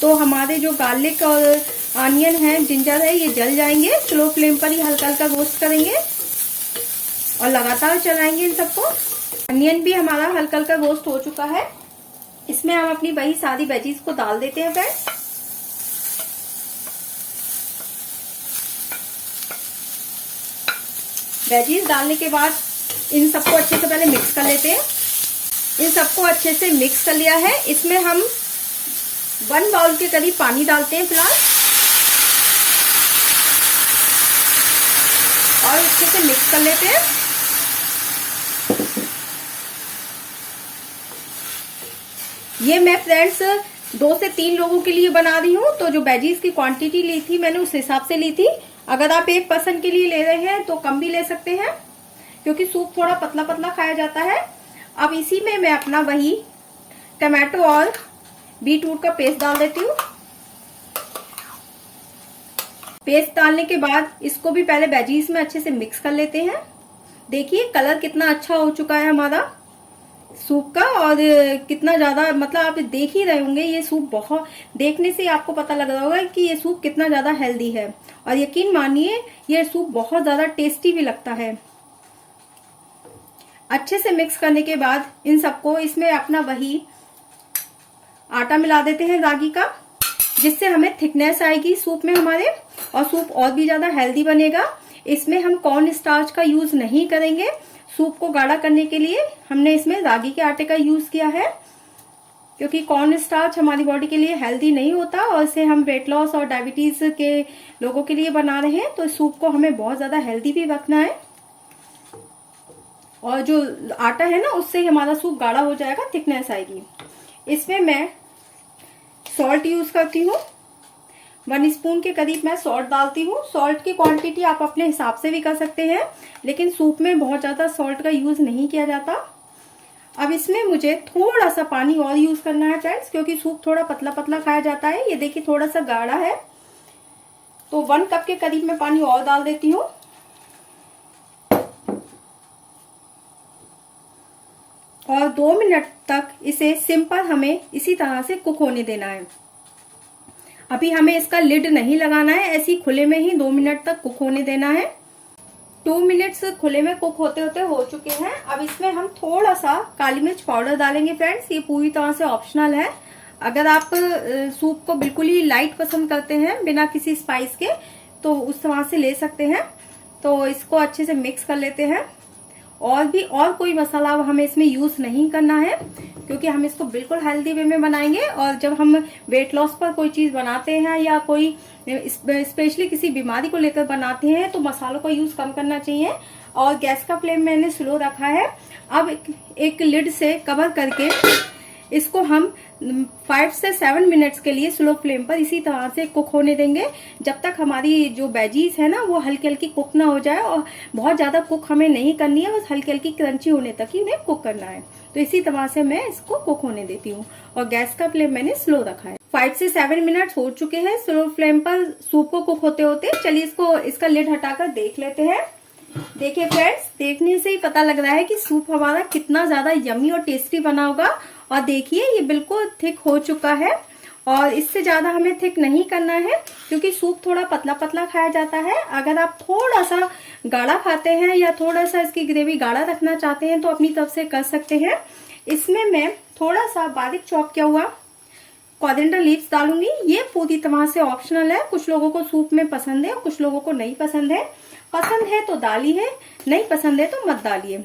Speaker 2: तो हमारे जो गार्लिक और अनियन है, जिंजर है, ये जल जाएंगे। स्लो फ्लेम पर ही हल्का हल्का रोस्ट करेंगे और लगातार चलाएंगे इन सबको। अनियन भी हमारा हल्का हल्का रोस्ट हो चुका है, इसमें हम अपनी वही सारी वेजीज को डाल देते हैं फ्रेंड्स। वेजीज डालने के बाद इन सबको अच्छे से पहले मिक्स कर लेते हैं। इन सबको अच्छे से मिक्स कर लिया है, इसमें हम 1 बाउल के करीब पानी डालते हैं फिलहाल, और अच्छे से मिक्स कर लेते हैं। ये मैं फ्रेंड्स 2 से 3 लोगों के लिए बना रही हूँ, तो जो वेजीज की क्वांटिटी ली थी मैंने उस हिसाब से ली थी। अगर आप 1 पर्सन के लिए ले रहे हैं तो कम भी ले सकते हैं, क्योंकि सूप थोड़ा पतला पतला खाया जाता है। अब इसी में मैं अपना वही टमाटो और बीटरूट का पेस्ट डाल देती हूँ। पेस्ट डालने के बाद इसको भी पहले वेजीज में अच्छे से मिक्स कर लेते हैं। देखिए कलर कितना अच्छा हो चुका है हमारा सूप का, और कितना ज्यादा, मतलब आप देख ही रहे होंगे ये सूप बहुत, देखने से आपको पता लग रहा होगा कि ये सूप कितना ज्यादा हेल्दी है। और यकीन मानिए ये सूप बहुत ज्यादा टेस्टी भी लगता है। अच्छे से मिक्स करने के बाद इन सबको इसमें अपना वही आटा मिला देते हैं रागी का, जिससे हमें थिकनेस आएगी सूप में हमारे, और सूप और भी ज्यादा हेल्दी बनेगा। इसमें हम कॉर्न स्टार्च का यूज नहीं करेंगे। सूप को गाढ़ा करने के लिए हमने इसमें रागी के आटे का यूज किया है, क्योंकि कॉर्न स्टार्च हमारी बॉडी के लिए हेल्दी नहीं होता, और इसे हम वेट लॉस और डायबिटीज के लोगों के लिए बना रहे हैं। तो सूप को हमें बहुत ज्यादा हेल्दी भी रखना है, और जो आटा है ना उससे ही हमारा सूप गाढ़ा हो जाएगा, थिकनेस आएगी। इसमें मैं सॉल्ट यूज करती हूँ। 1 स्पून के करीब मैं सॉल्ट डालती हूँ। सॉल्ट की क्वांटिटी आप अपने हिसाब से भी कर सकते हैं, लेकिन सूप में बहुत ज़्यादा सॉल्ट का यूज़ नहीं किया जाता। अब इसमें मुझे थोड़ा सा पानी और यूज़ करना है फ्रेंड्स, क्योंकि सूप थोड़ा पतला पतला खाया जाता है। ये देखिए थोड़ा सा गाढ़ा है, तो 1 कप के करीब मैं पानी और डाल देती हूँ। और 2 मिनट तक इसे सिंपल हमें इसी तरह से कुक होने देना है। अभी हमें इसका लिड नहीं लगाना है, ऐसी खुले में ही 2 मिनट तक कुक होने देना है। 2 मिनट्स खुले में कुक होते होते हो चुके हैं। अब इसमें हम थोड़ा सा काली मिर्च पाउडर डालेंगे फ्रेंड्स। ये पूरी तरह से ऑप्शनल है। अगर आप सूप को बिल्कुल ही लाइट पसंद करते हैं बिना किसी स्पाइस के, तो उस तरह से ले सकते हैं। तो इसको अच्छे से मिक्स कर लेते हैं। और कोई मसाला हमें इसमें यूज नहीं करना है, क्योंकि हम इसको बिल्कुल हेल्दी वे में बनाएंगे। और जब हम वेट लॉस पर कोई चीज बनाते हैं या कोई स्पेशली किसी बीमारी को लेकर बनाते हैं, तो मसालों का यूज कम करना चाहिए। और गैस का फ्लेम मैंने स्लो रखा है। अब एक लिड से कवर करके इसको हम 5 से 7 मिनट्स के लिए स्लो फ्लेम पर इसी तरह से कुक होने देंगे, जब तक हमारी जो वेजीज है ना वो हल्की हल्की कुक ना हो जाए। और बहुत ज्यादा कुक हमें नहीं करनी है, बस हल्की हल्की क्रंची होने तक ही उन्हें कुक करना है। तो इसी तरह से मैं इसको कुक होने देती हूँ। और गैस का फ्लेम मैंने स्लो रखा है। 5 से 7 मिनट्स हो चुके हैं स्लो फ्लेम पर सूप को कुक होते होते। चलिए इसका लिड हटाकर देख लेते हैं। देखिए फ्रेंड्स, देखने से ही पता लग रहा है कि सूप हमारा कितना ज्यादा यम्मी और टेस्टी बना होगा। और देखिए ये बिल्कुल थिक हो चुका है, और इससे ज्यादा हमें थिक नहीं करना है, क्योंकि सूप थोड़ा पतला पतला खाया जाता है। अगर आप थोड़ा सा गाढ़ा खाते हैं या थोड़ा सा इसकी ग्रेवी गाढ़ा रखना चाहते हैं, तो अपनी तरफ से कर सकते हैं। इसमें मैं थोड़ा सा बारीक चॉप किया हुआ कोरिएंडर लीव्स डालूंगी। ये पूरी तरह से ऑप्शनल है। कुछ लोगों को सूप में पसंद है और कुछ लोगों को नहीं पसंद है। पसंद है तो डालिए, नहीं पसंद है तो मत डालिए।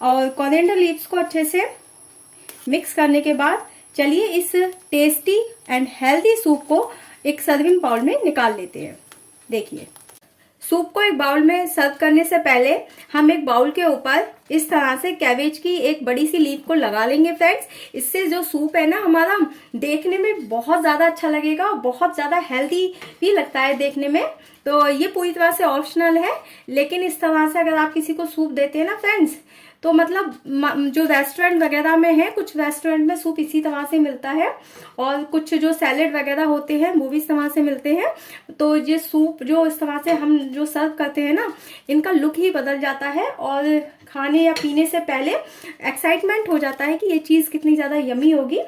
Speaker 2: और कोरिएंडर लीव्स को अच्छे से मिक्स करने के बाद चलिए इस टेस्टी एंड हेल्दी सूप को एक सर्विंग बाउल में निकाल लेते हैं। देखिए, सूप को एक बाउल में सर्व करने से पहले हम एक बाउल के ऊपर इस तरह से कैबेज की एक बड़ी सी लीफ को लगा लेंगे फ्रेंड्स। इससे जो सूप है ना हमारा, देखने में बहुत ज्यादा अच्छा लगेगा और बहुत ज्यादा हेल्दी भी लगता है देखने में। तो ये पूरी तरह से ऑप्शनल है, लेकिन इस तरह से अगर आप किसी को सूप देते हैं ना फ्रेंड्स, तो मतलब जो रेस्टोरेंट वगैरह में है, कुछ रेस्टोरेंट में सूप इसी तरह से मिलता है, और कुछ जो सैलेड वगैरह होते हैं वो भी इस तरह से मिलते हैं। तो ये सूप जो इस तरह से हम जो सर्व करते हैं ना, इनका लुक ही बदल जाता है, और खाने या पीने से पहले एक्साइटमेंट हो जाता है कि ये चीज़ कितनी ज़्यादा यमी होगी।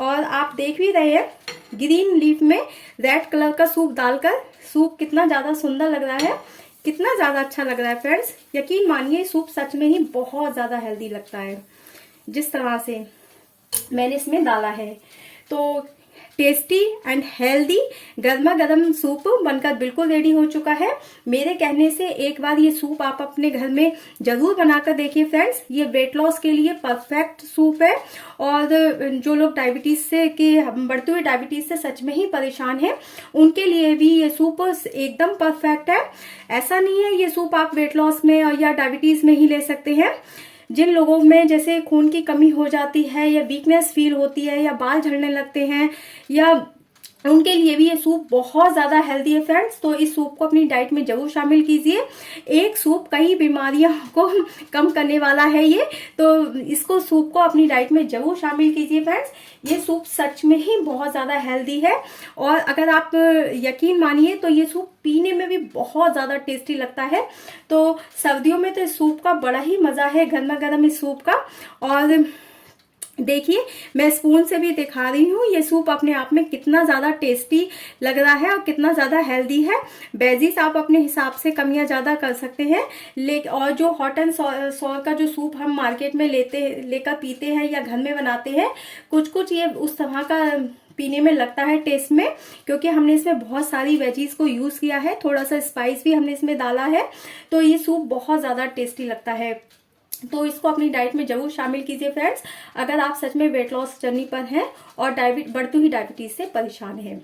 Speaker 2: और आप देख भी रहे हैं ग्रीन लीफ में रेड कलर का सूप डालकर सूप कितना ज़्यादा सुंदर लग रहा है, कितना ज़्यादा अच्छा लग रहा है फ्रेंड्स। यकीन मानिए सूप सच में ही बहुत ज़्यादा हेल्दी लगता है जिस तरह से मैंने इसमें डाला है। तो टेस्टी एंड हेल्दी गर्मा गर्म सूप बनकर बिल्कुल रेडी हो चुका है। मेरे कहने से एक बार ये सूप आप अपने घर में जरूर बनाकर देखिए फ्रेंड्स। ये वेट लॉस के लिए परफेक्ट सूप है, और जो लोग डायबिटीज से बढ़ते हुए डायबिटीज से सच में ही परेशान हैं, उनके लिए भी ये सूप एकदम परफेक्ट है। ऐसा नहीं है ये सूप आप वेट लॉस में या डायबिटीज में ही ले सकते हैं। जिन लोगों में जैसे खून की कमी हो जाती है, या वीकनेस फील होती है, या बाल झड़ने लगते हैं, या उनके लिए भी ये सूप बहुत ज्यादा हेल्दी है फ्रेंड्स। तो इस सूप को अपनी डाइट में जरूर शामिल कीजिए। एक सूप कई बीमारियों को कम करने वाला है ये, तो इसको सूप को अपनी डाइट में जरूर शामिल कीजिए फ्रेंड्स। ये सूप सच में ही बहुत ज्यादा हेल्दी है, और अगर आप यकीन मानिए तो ये सूप पीने में भी बहुत ज्यादा टेस्टी लगता है। तो सर्दियों में तो इस सूप का बड़ा ही मजा है, गर्मा गर्म इस सूप का। और देखिए मैं स्पून से भी दिखा रही हूँ, ये सूप अपने आप में कितना ज़्यादा टेस्टी लग रहा है और कितना ज़्यादा हेल्दी है। वेजीज आप अपने हिसाब से कम या ज़्यादा कर सकते हैं। और जो हॉट एंड सॉर का जो सूप हम मार्केट में लेकर पीते हैं या घर में बनाते हैं, कुछ ये उस तरह का पीने में लगता है टेस्ट में, क्योंकि हमने इसमें बहुत सारी वेजीज को यूज़ किया है, थोड़ा सा स्पाइस भी हमने इसमें डाला है। तो ये सूप बहुत ज़्यादा टेस्टी लगता है। तो इसको अपनी डाइट में जरूर शामिल कीजिए फ्रेंड्स, अगर आप सच में वेट लॉस जर्नी पर हैं और बढ़ती हुई डायबिटीज से परेशान हैं।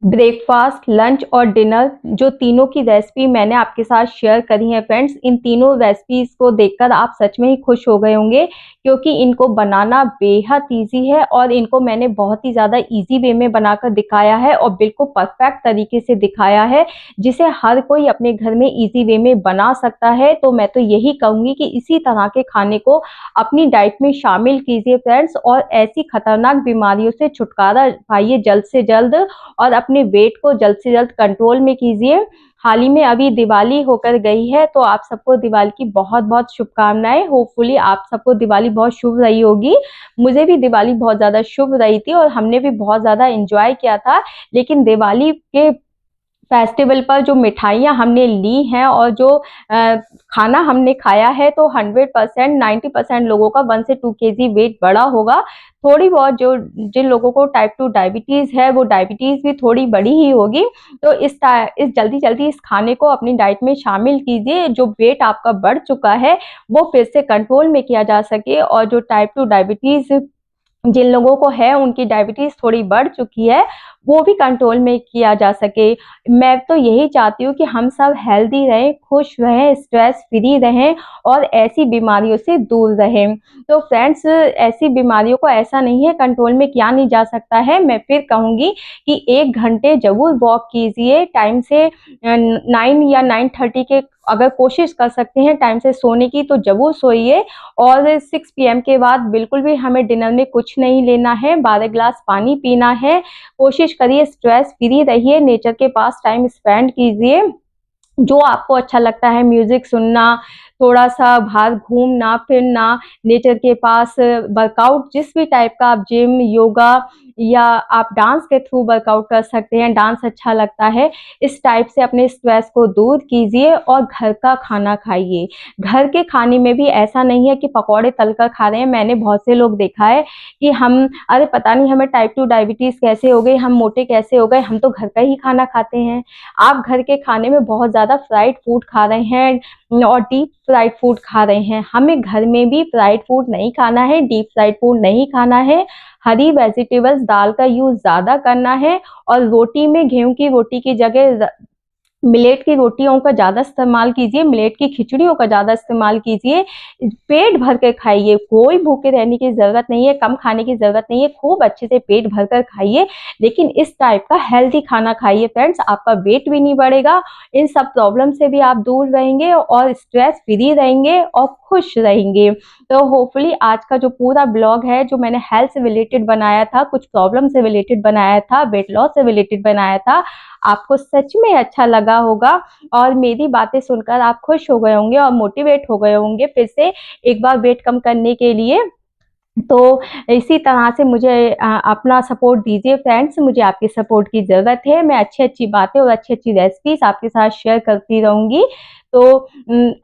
Speaker 1: ब्रेकफास्ट, लंच और डिनर, जो तीनों की रेसिपी मैंने आपके साथ शेयर करी है फ्रेंड्स, इन तीनों रेसिपीज को देखकर आप सच में ही खुश हो गए होंगे, क्योंकि इनको बनाना बेहद इजी है और इनको मैंने बहुत ही ज़्यादा इजी वे में बनाकर दिखाया है और बिल्कुल परफेक्ट तरीके से दिखाया है, जिसे हर कोई अपने घर में इजी वे में बना सकता है। तो मैं तो यही कहूँगी कि इसी तरह के खाने को अपनी डाइट में शामिल कीजिए फ्रेंड्स, और ऐसी खतरनाक बीमारियों से छुटकारा पाइए जल्द से जल्द, और अपने वेट को जल्द से जल्द कंट्रोल में कीजिए। हाल ही में अभी दिवाली होकर गई है, तो आप सबको दिवाली की बहुत बहुत शुभकामनाएं। होपफुली आप सबको दिवाली बहुत शुभ रही होगी। मुझे भी दिवाली बहुत ज़्यादा शुभ रही थी और हमने भी बहुत ज़्यादा एंजॉय किया था। लेकिन दिवाली के फेस्टिवल पर जो मिठाइयाँ हमने ली हैं और जो खाना हमने खाया है, तो 100% 90% लोगों का 1 से 2 केजी वेट बढ़ा होगा। थोड़ी बहुत जो जिन लोगों को टाइप 2 डायबिटीज़ है, वो डायबिटीज़ भी थोड़ी बढ़ी ही होगी। तो इस जल्दी जल्दी इस खाने को अपनी डाइट में शामिल कीजिए। जो वेट आपका बढ़ चुका है वो फिर से कंट्रोल में किया जा सके, और जो टाइप 2 डायबिटीज़ जिन लोगों को है, उनकी डायबिटीज़ थोड़ी बढ़ चुकी है, वो भी कंट्रोल में किया जा सके। मैं तो यही चाहती हूँ कि हम सब हेल्दी रहें, खुश रहें, स्ट्रेस फ्री रहें और ऐसी बीमारियों से दूर रहें। तो फ्रेंड्स, ऐसी बीमारियों को ऐसा नहीं है कंट्रोल में किया नहीं जा सकता है। मैं फिर कहूँगी कि 1 घंटे ज़रूर वॉक कीजिए टाइम से। 9 या 9:30 के अगर कोशिश कर सकते हैं टाइम से सोने की, तो ज़रूर सोइए। और 6 PM के बाद बिल्कुल भी हमें डिनर में कुछ नहीं लेना है। 12 ग्लास पानी पीना है। कोशिश करिए स्ट्रेस फ्री रहिए, नेचर के पास टाइम स्पेंड कीजिए। जो आपको अच्छा लगता है, म्यूजिक सुनना, थोड़ा सा बाहर घूमना फिरना, नेचर के पास वर्कआउट, जिस भी टाइप का आप जिम, योगा या आप डांस के थ्रू वर्कआउट कर सकते हैं, डांस अच्छा लगता है, इस टाइप से अपने स्ट्रेस को दूर कीजिए और घर का खाना खाइए। घर के खाने में भी ऐसा नहीं है कि पकौड़े तलकर खा रहे हैं। मैंने बहुत से लोग देखा है कि अरे पता नहीं हमें टाइप 2 डायबिटीज़ कैसे हो गई, हम मोटे कैसे हो गए, हम तो घर का ही खाना खाते हैं। आप घर के खाने में बहुत ज़्यादा फ्राइड फूड खा रहे हैं और डीप फ्राइड फूड खा रहे हैं। हमें घर में भी फ्राइड फूड नहीं खाना है, डीप फ्राइड फूड नहीं खाना है। हरी वेजिटेबल्स, दाल का यूज़ ज़्यादा करना है, और रोटी में गेहूं की रोटी की जगह मिलेट की रोटियों का ज़्यादा इस्तेमाल कीजिए, मिलेट की खिचड़ियों का ज़्यादा इस्तेमाल कीजिए। पेट भर के खाइए, कोई भूखे रहने की ज़रूरत नहीं है, कम खाने की ज़रूरत नहीं है, खूब अच्छे से पेट भर कर खाइए, लेकिन इस टाइप का हेल्दी खाना खाइए फ्रेंड्स। आपका वेट भी नहीं बढ़ेगा, इन सब प्रॉब्लम से भी आप दूर रहेंगे और स्ट्रेस फ्री रहेंगे और खुश रहेंगे। तो होपफुली आज का जो पूरा ब्लॉग है, जो मैंने हेल्थ से रिलेटेड बनाया था, कुछ प्रॉब्लम से रिलेटेड बनाया था, वेट लॉस से रिलेटेड बनाया था, आपको सच में अच्छा लगा होगा और मेरी बातें सुनकर आप खुश हो गए होंगे और मोटिवेट हो गए होंगे फिर से एक बार वेट कम करने के लिए। तो इसी तरह से मुझे अपना सपोर्ट दीजिए फ्रेंड्स, मुझे आपकी सपोर्ट की ज़रूरत है। मैं अच्छी-अच्छी बातें और अच्छी-अच्छी रेसिपीज़ आपके साथ शेयर करती रहूँगी। तो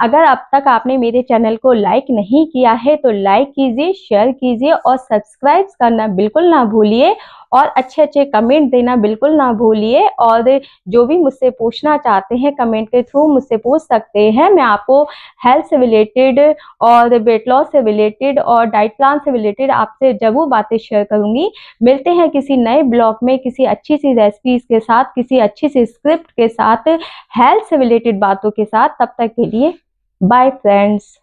Speaker 1: अगर अब तक आपने मेरे चैनल को लाइक नहीं किया है, तो लाइक कीजिए, शेयर कीजिए और सब्सक्राइब करना बिल्कुल ना भूलिए, और अच्छे-अच्छे कमेंट देना बिल्कुल ना भूलिए। और जो भी मुझसे पूछना चाहते हैं कमेंट के थ्रू मुझसे पूछ सकते हैं। मैं आपको हेल्थ से रिलेटेड और वेट लॉस से रिलेटेड और डाइट प्लान से रिलेटेड आपसे ज़रूर बातें शेयर करूँगी। मिलते हैं किसी नए ब्लॉग में, किसी अच्छी सी रेसिपीज़ के साथ, किसी अच्छी सी स्क्रिप्ट के साथ, हेल्थ से रिलेटेड बातों के साथ। तब तक के लिए बाय फ्रेंड्स।